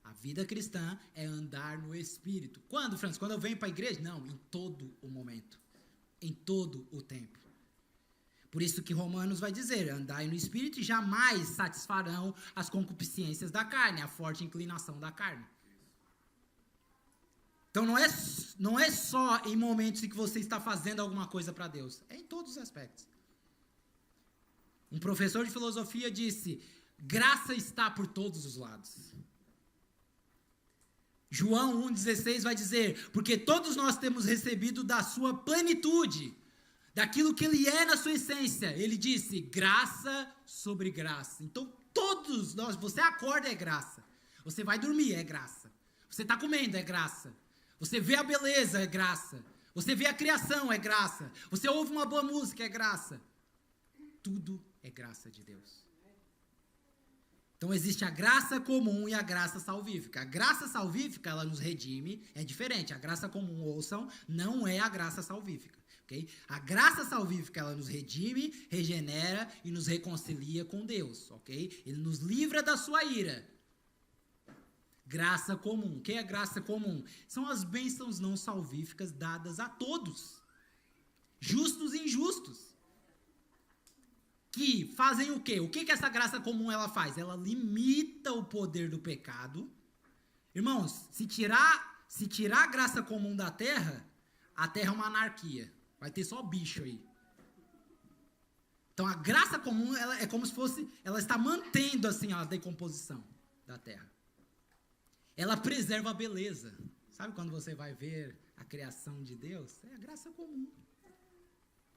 A vida cristã é andar no Espírito. Quando, Francisco? Quando eu venho para a igreja? Não, em todo o momento. Em todo o tempo. Por isso que Romanos vai dizer: andai no Espírito e jamais satisfarão as concupiscências da carne, a forte inclinação da carne. Então não é só em momentos em que você está fazendo alguma coisa para Deus. É em todos os aspectos. Um professor de filosofia disse: graça está por todos os lados. João 1,16 vai dizer: porque todos nós temos recebido da sua plenitude, daquilo que ele é na sua essência. Ele disse: graça sobre graça. Então todos nós, você acorda é graça, você vai dormir é graça, você está comendo é graça, você vê a beleza é graça, você vê a criação é graça, você ouve uma boa música é graça. Tudo é graça de Deus. Então existe a graça comum e a graça salvífica. A graça salvífica, ela nos redime, é diferente. A graça comum, ouçam, não é a graça salvífica. Okay? A graça salvífica, ela nos redime, regenera e nos reconcilia com Deus. Okay? Ele nos livra da sua ira. Graça comum. O que é graça comum? São as bênçãos não salvíficas dadas a todos, justos e injustos. Que fazem o quê? O que essa graça comum ela faz? Ela limita o poder do pecado. Irmãos, se tirar a graça comum da terra, a terra é uma anarquia. Vai ter só bicho aí. Então a graça comum ela é como se fosse, ela está mantendo assim a decomposição da terra. Ela preserva a beleza. Sabe quando você vai ver a criação de Deus? É a graça comum.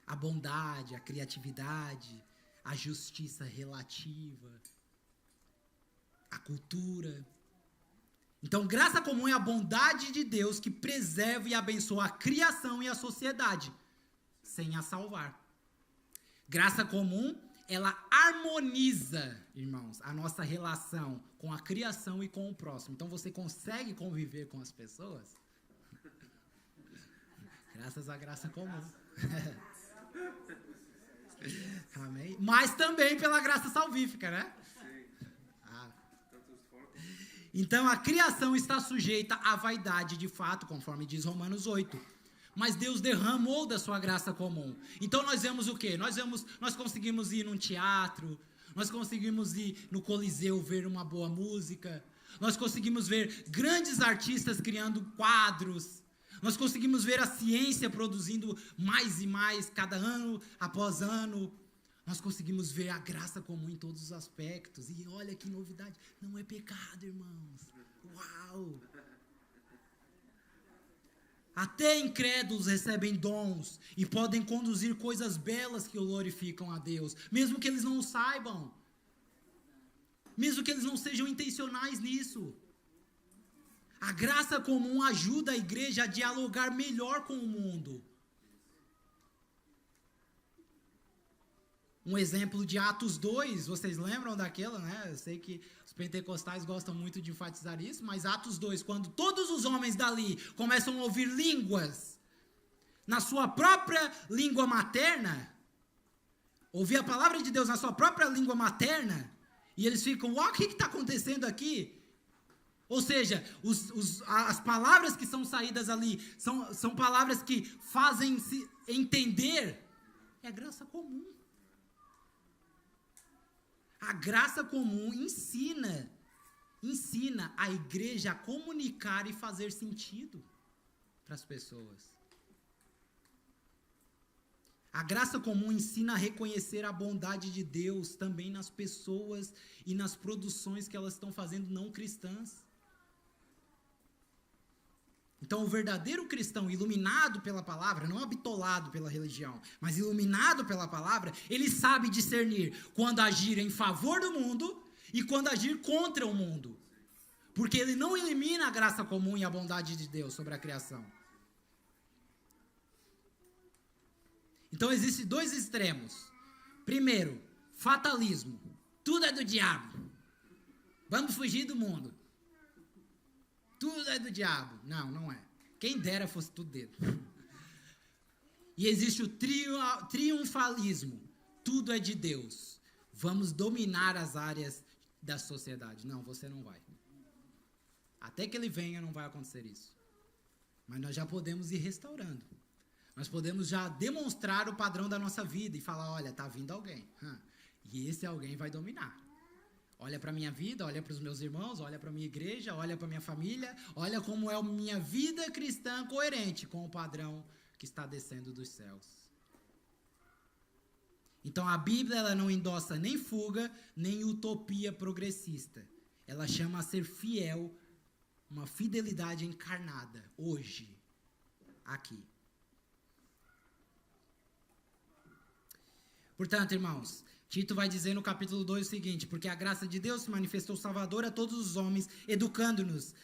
a bondade, a criatividade, a justiça relativa, a cultura. Então, graça comum é a bondade de Deus que preserva e abençoa a criação e a sociedade, sem a salvar. Graça comum, ela harmoniza, irmãos, a nossa relação com a criação e com o próximo. Então, você consegue conviver com as pessoas graças à graça comum. Amém? Mas também pela graça salvífica, né? Então, a criação está sujeita à vaidade de fato, conforme diz Romanos 8. Mas Deus derramou da sua graça comum. Então, nós vemos o quê? Nós conseguimos ir num teatro, nós conseguimos ir no Coliseu ver uma boa música, nós conseguimos ver grandes artistas criando quadros, nós conseguimos ver a ciência produzindo mais e mais, cada ano após ano. Nós conseguimos ver a graça comum em todos os aspectos. E olha que novidade. Não é pecado, irmãos. Uau! Até incrédulos recebem dons e podem conduzir coisas belas que glorificam a Deus. Mesmo que eles não o saibam. Mesmo que eles não sejam intencionais nisso. A graça comum ajuda a igreja a dialogar melhor com o mundo. Um exemplo de Atos 2, vocês lembram daquela, né? Eu sei que os pentecostais gostam muito de enfatizar isso, mas Atos 2, quando todos os homens dali começam a ouvir línguas na sua própria língua materna, ouvir a palavra de Deus na sua própria língua materna, e eles ficam, uau, o que está acontecendo aqui? Ou seja, as palavras que são saídas ali são palavras que fazem se entender. É graça comum. A graça comum ensina a igreja a comunicar e fazer sentido para as pessoas. A graça comum ensina a reconhecer a bondade de Deus também nas pessoas e nas produções que elas estão fazendo não cristãs. Então, o verdadeiro cristão, iluminado pela palavra, não habitolado pela religião, mas iluminado pela palavra, ele sabe discernir quando agir em favor do mundo e quando agir contra o mundo. Porque ele não elimina a graça comum e a bondade de Deus sobre a criação. Então, existem dois extremos. Primeiro, fatalismo. Tudo é do diabo. Vamos fugir do mundo. Tudo é do diabo. Não, não é. Quem dera fosse tudo dele. E existe o triunfalismo. Tudo é de Deus. Vamos dominar as áreas da sociedade. Não, você não vai. Até que ele venha, não vai acontecer isso. Mas nós já podemos ir restaurando. Nós podemos já demonstrar o padrão da nossa vida e falar, olha, está vindo alguém. E esse alguém vai dominar. Olha para a minha vida, olha para os meus irmãos, olha para a minha igreja, olha para a minha família, olha como é a minha vida cristã coerente com o padrão que está descendo dos céus. Então a Bíblia ela não endossa nem fuga, nem utopia progressista. Ela chama a ser fiel, uma fidelidade encarnada, hoje, aqui. Portanto, irmãos, Tito vai dizer no capítulo 2 o seguinte: porque a graça de Deus se manifestou salvadora a todos os homens, educando-nos,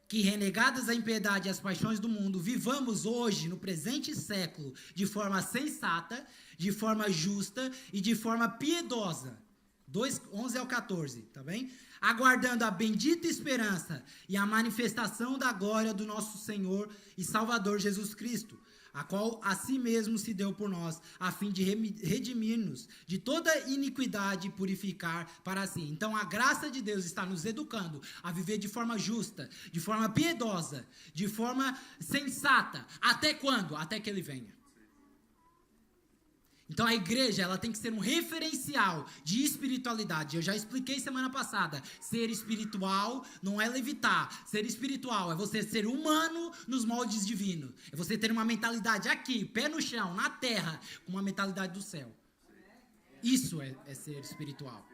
que renegadas a impiedade e as paixões do mundo, vivamos hoje, no presente século, de forma sensata, de forma justa e de forma piedosa. 2:11 ao 14, tá bem? Aguardando a bendita esperança e a manifestação da glória do nosso Senhor e Salvador Jesus Cristo, a qual a si mesmo se deu por nós, a fim de redimir-nos de toda iniquidade e purificar para si. Então a graça de Deus está nos educando a viver de forma justa, de forma piedosa, de forma sensata. Até quando? Até que Ele venha. Então a igreja ela tem que ser um referencial de espiritualidade. Eu já expliquei semana passada. Ser espiritual não é levitar. Ser espiritual é você ser humano nos moldes divinos. É você ter uma mentalidade aqui, pé no chão, na terra, com uma mentalidade do céu. Isso é ser espiritual.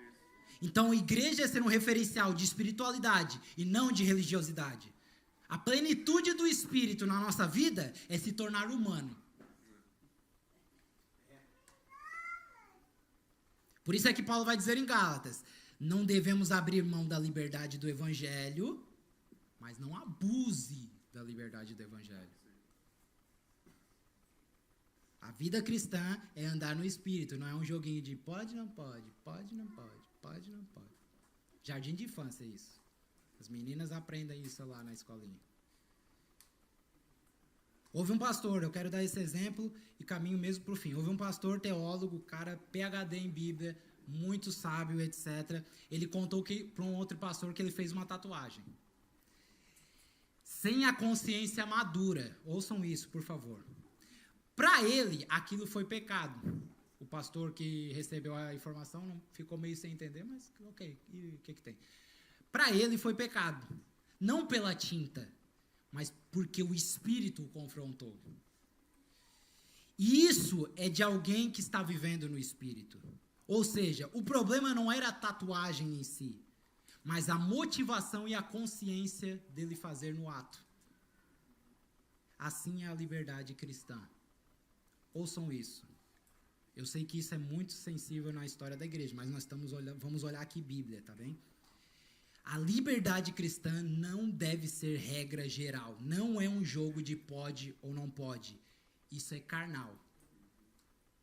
Então a igreja é ser um referencial de espiritualidade e não de religiosidade. A plenitude do Espírito na nossa vida é se tornar humano. Por isso é que Paulo vai dizer em Gálatas, não devemos abrir mão da liberdade do evangelho, mas não abuse da liberdade do evangelho. A vida cristã é andar no espírito, não é um joguinho de pode, não pode, pode, não pode, pode, não pode. Jardim de infância é isso. As meninas aprendem isso lá na escolinha. Houve um pastor, eu quero dar esse exemplo e caminho mesmo para o fim. Houve um pastor teólogo, cara PhD em Bíblia, muito sábio, etc. Ele contou para um outro pastor que ele fez uma tatuagem. Sem a consciência madura. Ouçam isso, por favor. Para ele, aquilo foi pecado. O pastor que recebeu a informação não ficou meio sem entender, mas ok, e o que tem? Para ele foi pecado. Não pela tinta, mas porque o Espírito o confrontou. E isso é de alguém que está vivendo no Espírito. Ou seja, o problema não era a tatuagem em si, mas a motivação e a consciência dele fazer no ato. Assim é a liberdade cristã. Ouçam isso. Eu sei que isso é muito sensível na história da igreja, mas nós vamos olhar aqui Bíblia, tá bem? A liberdade cristã não deve ser regra geral. Não é um jogo de pode ou não pode. Isso é carnal.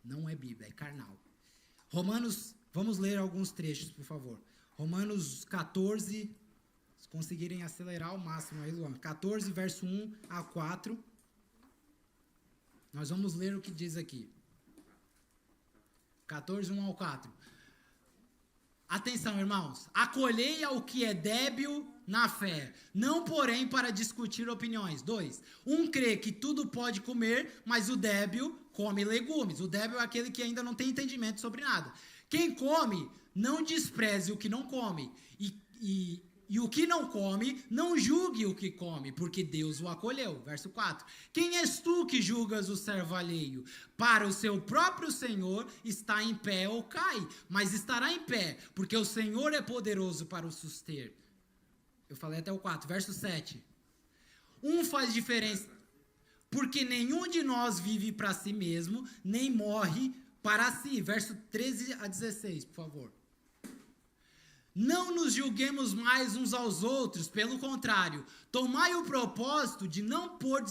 Não é Bíblia, é carnal. Romanos, vamos ler alguns trechos, por favor. Romanos 14, se conseguirem acelerar ao máximo aí, Luan. 14, verso 1 a 4. Nós vamos ler o que diz aqui. 14, 1 ao 4. Atenção, irmãos. Acolhei ao que é débil na fé, não porém para discutir opiniões. 2. Um crê que tudo pode comer, mas o débil come legumes. O débil é aquele que ainda não tem entendimento sobre nada. Quem come, não despreze o que não come. E o que não come, não julgue o que come, porque Deus o acolheu. Verso 4. Quem és tu que julgas o servo alheio? Para o seu próprio Senhor está em pé ou cai, mas estará em pé, porque o Senhor é poderoso para o suster. Eu falei até o 4. Verso 7. Um faz diferença, porque nenhum de nós vive para si mesmo, nem morre para si. Verso 13 a 16, por favor. Não nos julguemos mais uns aos outros, pelo contrário, tomai o propósito de não pôr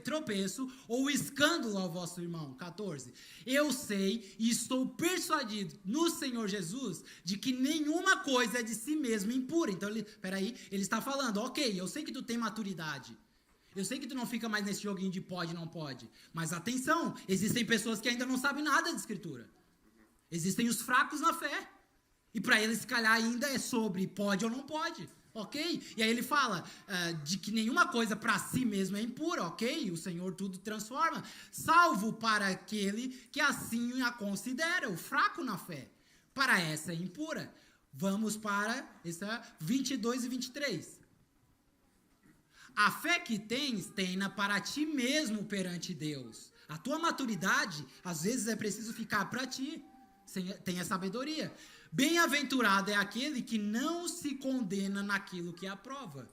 tropeço ou escândalo ao vosso irmão. 14. Eu sei e estou persuadido no Senhor Jesus de que nenhuma coisa é de si mesmo impura. Então, ele está falando, ok, eu sei que tu tem maturidade. Eu sei que tu não fica mais nesse joguinho de pode e não pode. Mas atenção, existem pessoas que ainda não sabem nada de escritura. Existem os fracos na fé. E para ele, se calhar, ainda é sobre pode ou não pode, ok? E aí ele fala de que nenhuma coisa para si mesmo é impura, ok? O Senhor tudo transforma, salvo para aquele que assim a considera, o fraco na fé. Para essa é impura. Vamos para essa 22 e 23. A fé que tens, tenha para ti mesmo perante Deus. A tua maturidade, às vezes, é preciso ficar para ti. Tenha sabedoria. Bem-aventurado é aquele que não se condena naquilo que aprova.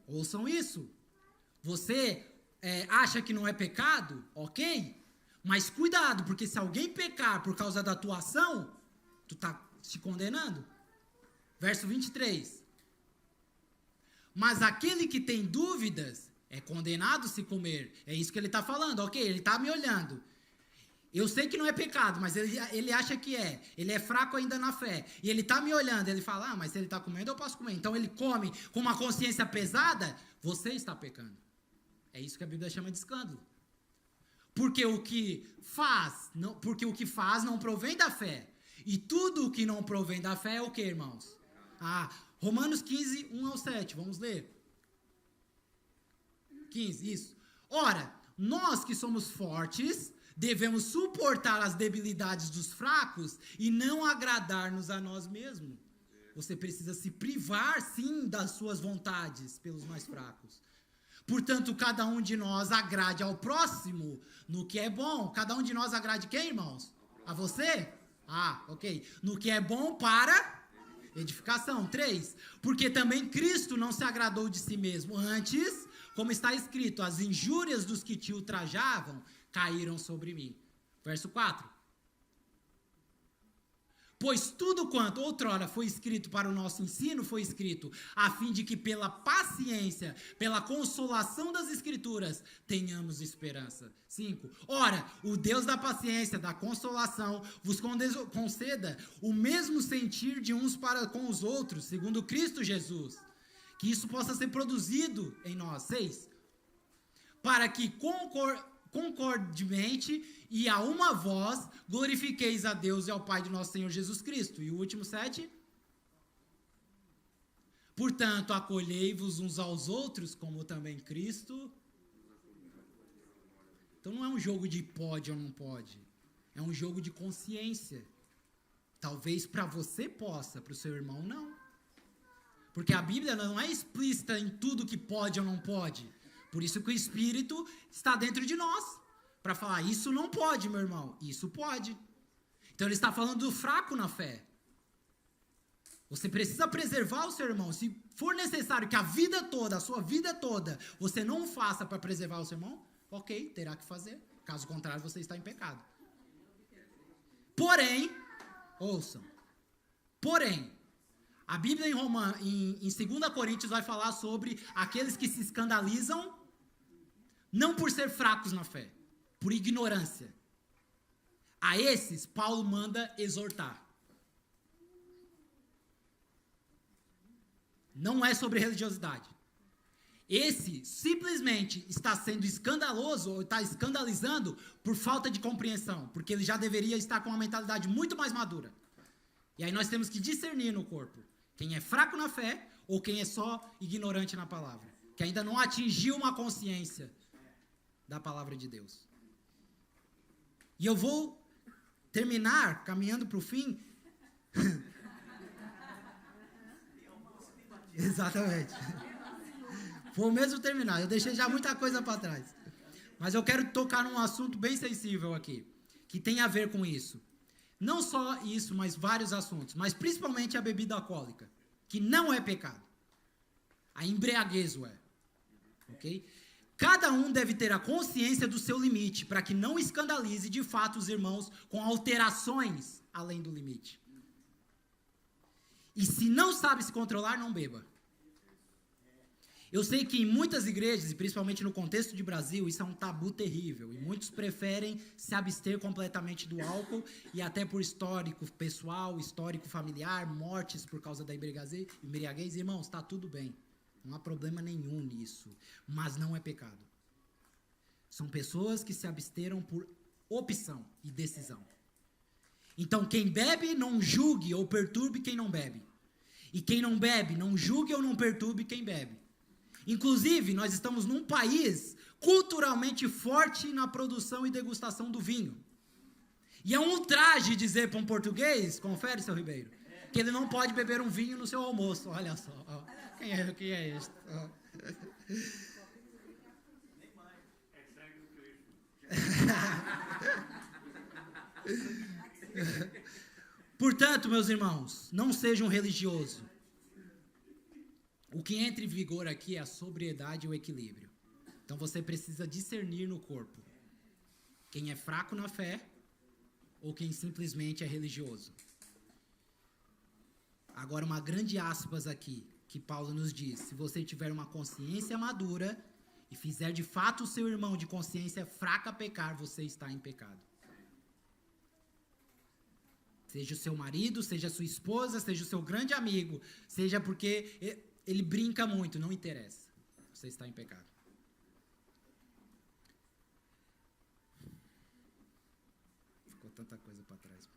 Ouçam isso. Você acha que não é pecado? Ok. Mas cuidado, porque se alguém pecar por causa da tua ação, tu está se condenando. Verso 23. Mas aquele que tem dúvidas é condenado se comer. É isso que ele está falando. Ok, ele está me olhando. Eu sei que não é pecado, mas ele acha que é. Ele é fraco ainda na fé. E ele está me olhando, ele fala, mas se ele está comendo, eu posso comer. Então ele come com uma consciência pesada, você está pecando. É isso que a Bíblia chama de escândalo. Porque o que faz não provém da fé. E tudo o que não provém da fé é o que, irmãos? Romanos 15, 1 ao 7, vamos ler. 15, isso. Ora, nós que somos fortes, devemos suportar as debilidades dos fracos e não agradar-nos a nós mesmos. Você precisa se privar, sim, das suas vontades pelos mais fracos. Portanto, cada um de nós agrade ao próximo no que é bom. Cada um de nós agrade quem, irmãos? A você? Ok. No que é bom para edificação. 3. Porque também Cristo não se agradou de si mesmo. Antes, como está escrito, as injúrias dos que te ultrajavam caíram sobre mim. Verso 4. Pois tudo quanto outrora foi escrito para o nosso ensino foi escrito, a fim de que pela paciência, pela consolação das Escrituras, tenhamos esperança. 5. Ora, o Deus da paciência, da consolação, vos conceda o mesmo sentir de uns para com os outros, segundo Cristo Jesus. Que isso possa ser produzido em nós. 6. Para que concordemente e a uma voz glorifiqueis a Deus e ao Pai de nosso Senhor Jesus Cristo. E o último 7. Portanto, acolhei-vos uns aos outros, como também Cristo. Então não é um jogo de pode ou não pode. É um jogo de consciência. Talvez para você possa, para o seu irmão não. Porque a Bíblia não é explícita em tudo que pode ou não pode. Por isso que o Espírito está dentro de nós. Para falar, isso não pode, meu irmão. Isso pode. Então ele está falando do fraco na fé. Você precisa preservar o seu irmão. Se for necessário que a vida toda, a sua vida toda, você não faça para preservar o seu irmão, ok, terá que fazer. Caso contrário, você está em pecado. Porém, ouçam. Porém, a Bíblia em 2 Coríntios vai falar sobre aqueles que se escandalizam não por ser fracos na fé, por ignorância. A esses, Paulo manda exortar. Não é sobre religiosidade. Esse simplesmente está sendo escandaloso ou está escandalizando por falta de compreensão, porque ele já deveria estar com uma mentalidade muito mais madura. E aí nós temos que discernir no corpo quem é fraco na fé ou quem é só ignorante na palavra, que ainda não atingiu uma consciência da palavra de Deus. E eu vou terminar caminhando para o fim. Exatamente. Vou mesmo terminar. Eu deixei já muita coisa para trás. Mas eu quero tocar num assunto bem sensível aqui, que tem a ver com isso. Não só isso, mas vários assuntos. Mas principalmente a bebida alcoólica, que não é pecado. A embriaguez é. Ok? Cada um deve ter a consciência do seu limite, para que não escandalize de fato os irmãos com alterações além do limite. E se não sabe se controlar, não beba. Eu sei que em muitas igrejas, e principalmente no contexto de Brasil, isso é um tabu terrível. E muitos preferem se abster completamente do álcool, e até por histórico pessoal, histórico familiar, mortes por causa da embriaguez. Irmãos, está tudo bem. Não há problema nenhum nisso. Mas não é pecado. São pessoas que se absteram por opção e decisão. Então, quem bebe, não julgue ou perturbe quem não bebe. E quem não bebe, não julgue ou não perturbe quem bebe. Inclusive, nós estamos num país culturalmente forte na produção e degustação do vinho. E é um ultraje dizer para um português, confere, seu Ribeiro, que ele não pode beber um vinho no seu almoço. Olha só, ó. Quem é este? Portanto, meus irmãos, não sejam religiosos. O que entra em vigor aqui é a sobriedade e o equilíbrio. Então você precisa discernir no corpo quem é fraco na fé ou quem simplesmente é religioso. Agora, uma grande aspas aqui, que Paulo nos diz: se você tiver uma consciência madura e fizer de fato o seu irmão de consciência fraca pecar, você está em pecado. Seja o seu marido, seja a sua esposa, seja o seu grande amigo, seja porque ele brinca muito, não interessa. Você está em pecado. Ficou tanta coisa para trás.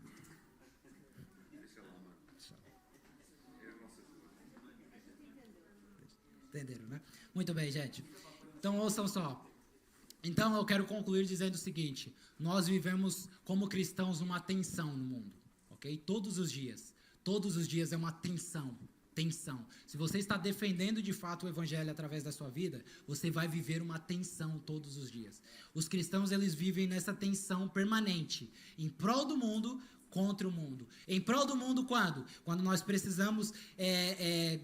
Entenderam, né? Muito bem, gente. Então, ouçam só. Então, eu quero concluir dizendo o seguinte: nós vivemos como cristãos uma tensão no mundo, ok? Todos os dias. Todos os dias é uma tensão. Se você está defendendo de fato o evangelho através da sua vida, você vai viver uma tensão todos os dias. Os cristãos, eles vivem nessa tensão permanente, em prol do mundo, contra o mundo. Em prol do mundo quando? Quando nós precisamos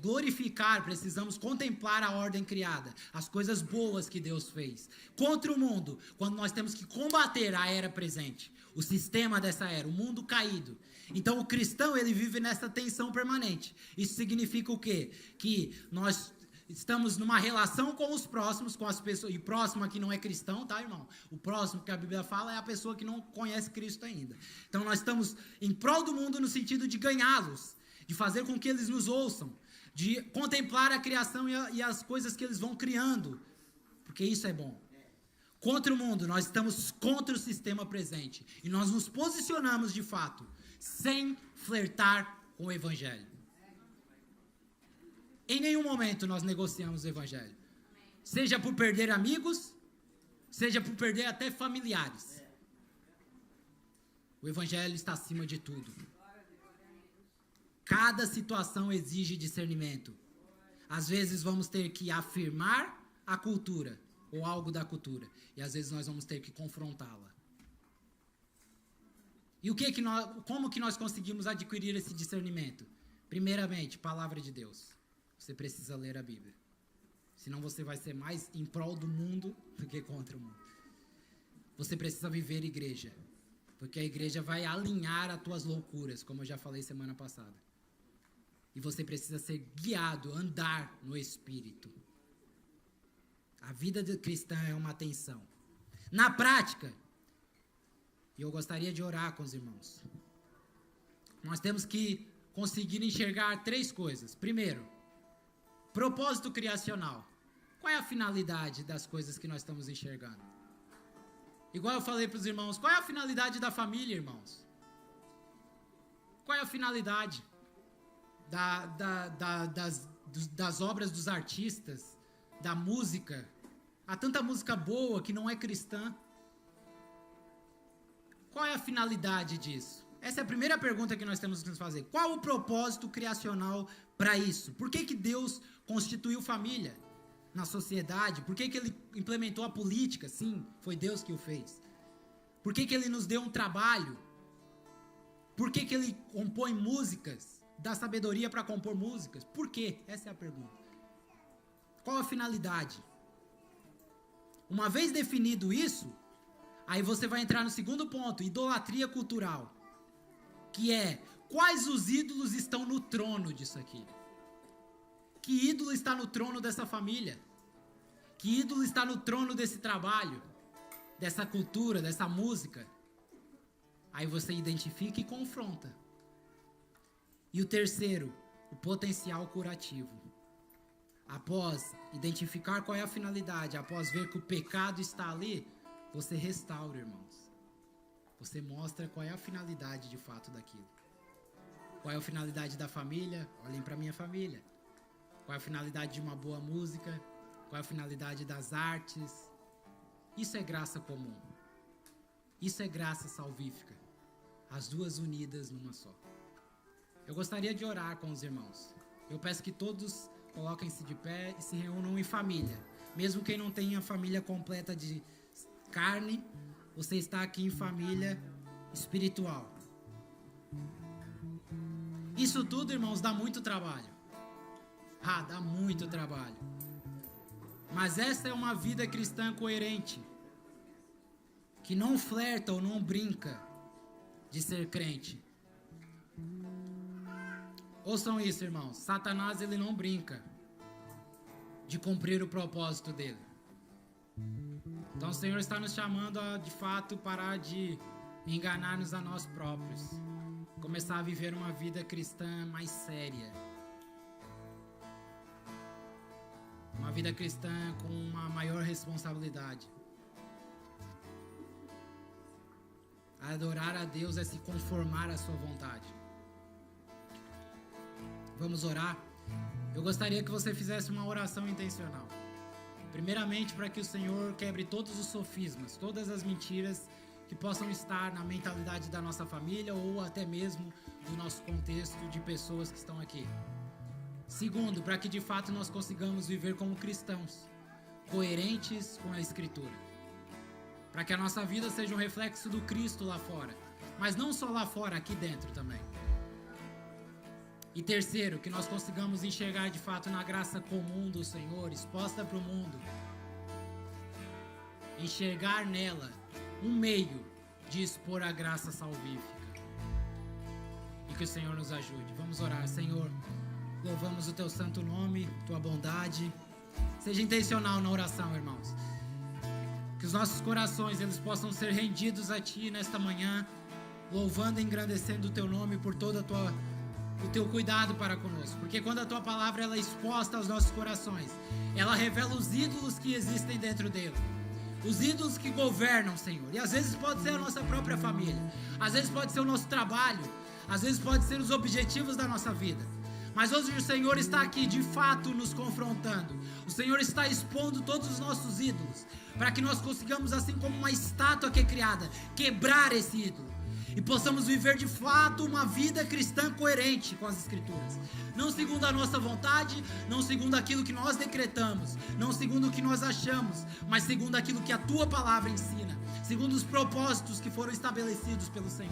glorificar, precisamos contemplar a ordem criada, as coisas boas que Deus fez. Contra o mundo, quando nós temos que combater a era presente, o sistema dessa era, o mundo caído. Então o cristão, ele vive nessa tensão permanente. Isso significa o quê? Que nós estamos numa relação com os próximos, com as pessoas, e próximo aqui não é cristão, tá, irmão? O próximo que a Bíblia fala é a pessoa que não conhece Cristo ainda. Então nós estamos em prol do mundo no sentido de ganhá-los, de fazer com que eles nos ouçam, de contemplar a criação e as coisas que eles vão criando, porque isso é bom. Contra o mundo, nós estamos contra o sistema presente, e nós nos posicionamos de fato, sem flertar com o evangelho. Em nenhum momento nós negociamos o evangelho. Seja por perder amigos, seja por perder até familiares. O evangelho está acima de tudo. Cada situação exige discernimento. Às vezes vamos ter que afirmar a cultura, ou algo da cultura. E às vezes nós vamos ter que confrontá-la. E como que nós conseguimos adquirir esse discernimento? Primeiramente, palavra de Deus. Você precisa ler a Bíblia. Senão você vai ser mais em prol do mundo do que contra o mundo. Você precisa viver igreja. Porque a igreja vai alinhar as tuas loucuras, como eu já falei semana passada. E você precisa ser guiado, andar no Espírito. A vida cristã é uma tensão. Na prática, e eu gostaria de orar com os irmãos, nós temos que conseguir enxergar 3 coisas. Primeiro, propósito criacional. Qual é a finalidade das coisas que nós estamos enxergando? Igual eu falei para os irmãos, qual é a finalidade da família, irmãos? Qual é a finalidade das obras dos artistas, da música? Há tanta música boa que não é cristã. Qual é a finalidade disso? Essa é a primeira pergunta que nós temos que nos fazer. Qual o propósito criacional para isso? Por que Deus constituiu família na sociedade? Por que Ele implementou a política? Sim, foi Deus que o fez. Por que Ele nos deu um trabalho? Por que Ele compõe músicas? Dá sabedoria para compor músicas? Por quê? Essa é a pergunta. Qual a finalidade? Uma vez definido isso, aí você vai entrar no segundo ponto, idolatria cultural. Que é, quais os ídolos estão no trono disso aqui? Que ídolo está no trono dessa família? Que ídolo está no trono desse trabalho? Dessa cultura, dessa música? Aí você identifica e confronta. E o terceiro, o potencial curativo. Após identificar qual é a finalidade, após ver que o pecado está ali, você restaura, irmãos. Você mostra qual é a finalidade de fato daquilo. Qual é a finalidade da família? Olhem para a minha família. Qual é a finalidade de uma boa música? Qual é a finalidade das artes? Isso é graça comum. Isso é graça salvífica. As duas unidas numa só. Eu gostaria de orar com os irmãos. Eu peço que todos coloquem-se de pé e se reúnam em família. Mesmo quem não tenha família completa de carne, você está aqui em família espiritual. Isso tudo, irmãos, dá muito trabalho. Dá muito trabalho. Mas essa é uma vida cristã coerente, que não flerta ou não brinca de ser crente. Ouçam isso, irmãos. Satanás, ele não brinca de cumprir o propósito dele. Então o Senhor está nos chamando a, de fato, parar de enganar-nos a nós próprios. Começar a viver uma vida cristã mais séria. Uma vida cristã com uma maior responsabilidade. Adorar a Deus é se conformar à sua vontade. Vamos orar? Eu gostaria que você fizesse uma oração intencional. Primeiramente, para que o Senhor quebre todos os sofismas, todas as mentiras que possam estar na mentalidade da nossa família ou até mesmo do nosso contexto de pessoas que estão aqui. Segundo, para que de fato nós consigamos viver como cristãos, coerentes com a Escritura. Para que a nossa vida seja um reflexo do Cristo lá fora. mas não só lá fora, aqui dentro também. E terceiro, que nós consigamos enxergar de fato na graça comum do Senhor, exposta para o mundo, enxergar nela um meio de expor a graça salvífica. E que o Senhor nos ajude. Vamos orar. Senhor, louvamos o teu santo nome, tua bondade. Seja intencional na oração, irmãos. Que os nossos corações eles possam ser rendidos a ti nesta manhã, louvando e engrandecendo o teu nome por toda o teu cuidado para conosco. Porque quando a tua palavra ela é exposta aos nossos corações, ela revela os ídolos que existem dentro dele. Os ídolos que governam, Senhor. E às vezes pode ser a nossa própria família. Às vezes pode ser o nosso trabalho. Às vezes pode ser os objetivos da nossa vida. Mas hoje o Senhor está aqui de fato nos confrontando. O Senhor está expondo todos os nossos ídolos, para que nós consigamos, assim como uma estátua que é criada, quebrar esse ídolo. E possamos viver de fato uma vida cristã coerente com as Escrituras. Não segundo a nossa vontade, não segundo aquilo que nós decretamos, não segundo o que nós achamos, mas segundo aquilo que a tua palavra ensina, segundo os propósitos que foram estabelecidos pelo Senhor.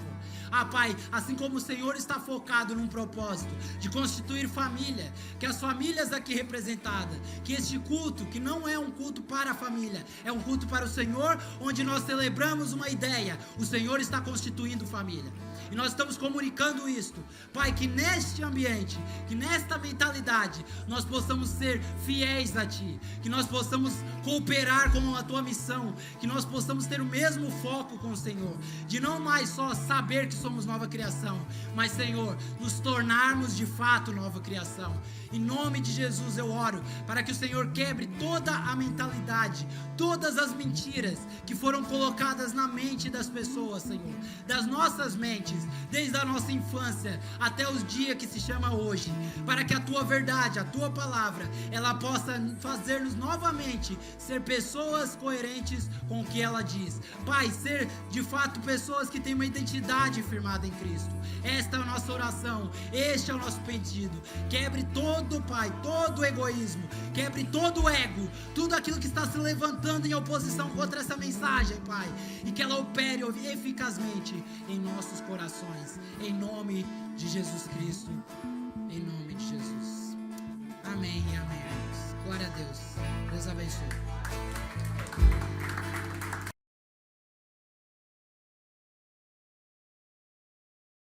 Ah, Pai, assim como o Senhor está focado num propósito de constituir família, que as famílias aqui representadas, que este culto, que não é um culto para a família, é um culto para o Senhor, onde nós celebramos uma ideia, o Senhor está constituindo família. E nós estamos comunicando isto, Pai, que neste ambiente, que nesta mentalidade, nós possamos ser fiéis a Ti, que nós possamos cooperar com a Tua missão, que nós possamos ter o mesmo foco com o Senhor, de não mais só saber que somos nova criação, mas, Senhor, nos tornarmos de fato nova criação. Em nome de Jesus eu oro para que o Senhor quebre toda a mentalidade, todas as mentiras que foram colocadas na mente das pessoas, Senhor, das nossas mentes, desde a nossa infância até os dias que se chama hoje, para que a Tua verdade, a Tua palavra, ela possa fazer-nos novamente ser pessoas coerentes com o que ela diz. Pai, ser de fato pessoas que têm uma identidade firmada em Cristo. Esta é a nossa oração, este é o nosso pedido. Quebre todo, Pai, todo o egoísmo, quebre todo o ego, tudo aquilo que está se levantando em oposição contra essa mensagem, Pai, e que ela opere eficazmente em nossos corações, em nome de Jesus Cristo, em nome de Jesus. Amém e amém, irmãos. Glória a Deus. Deus abençoe.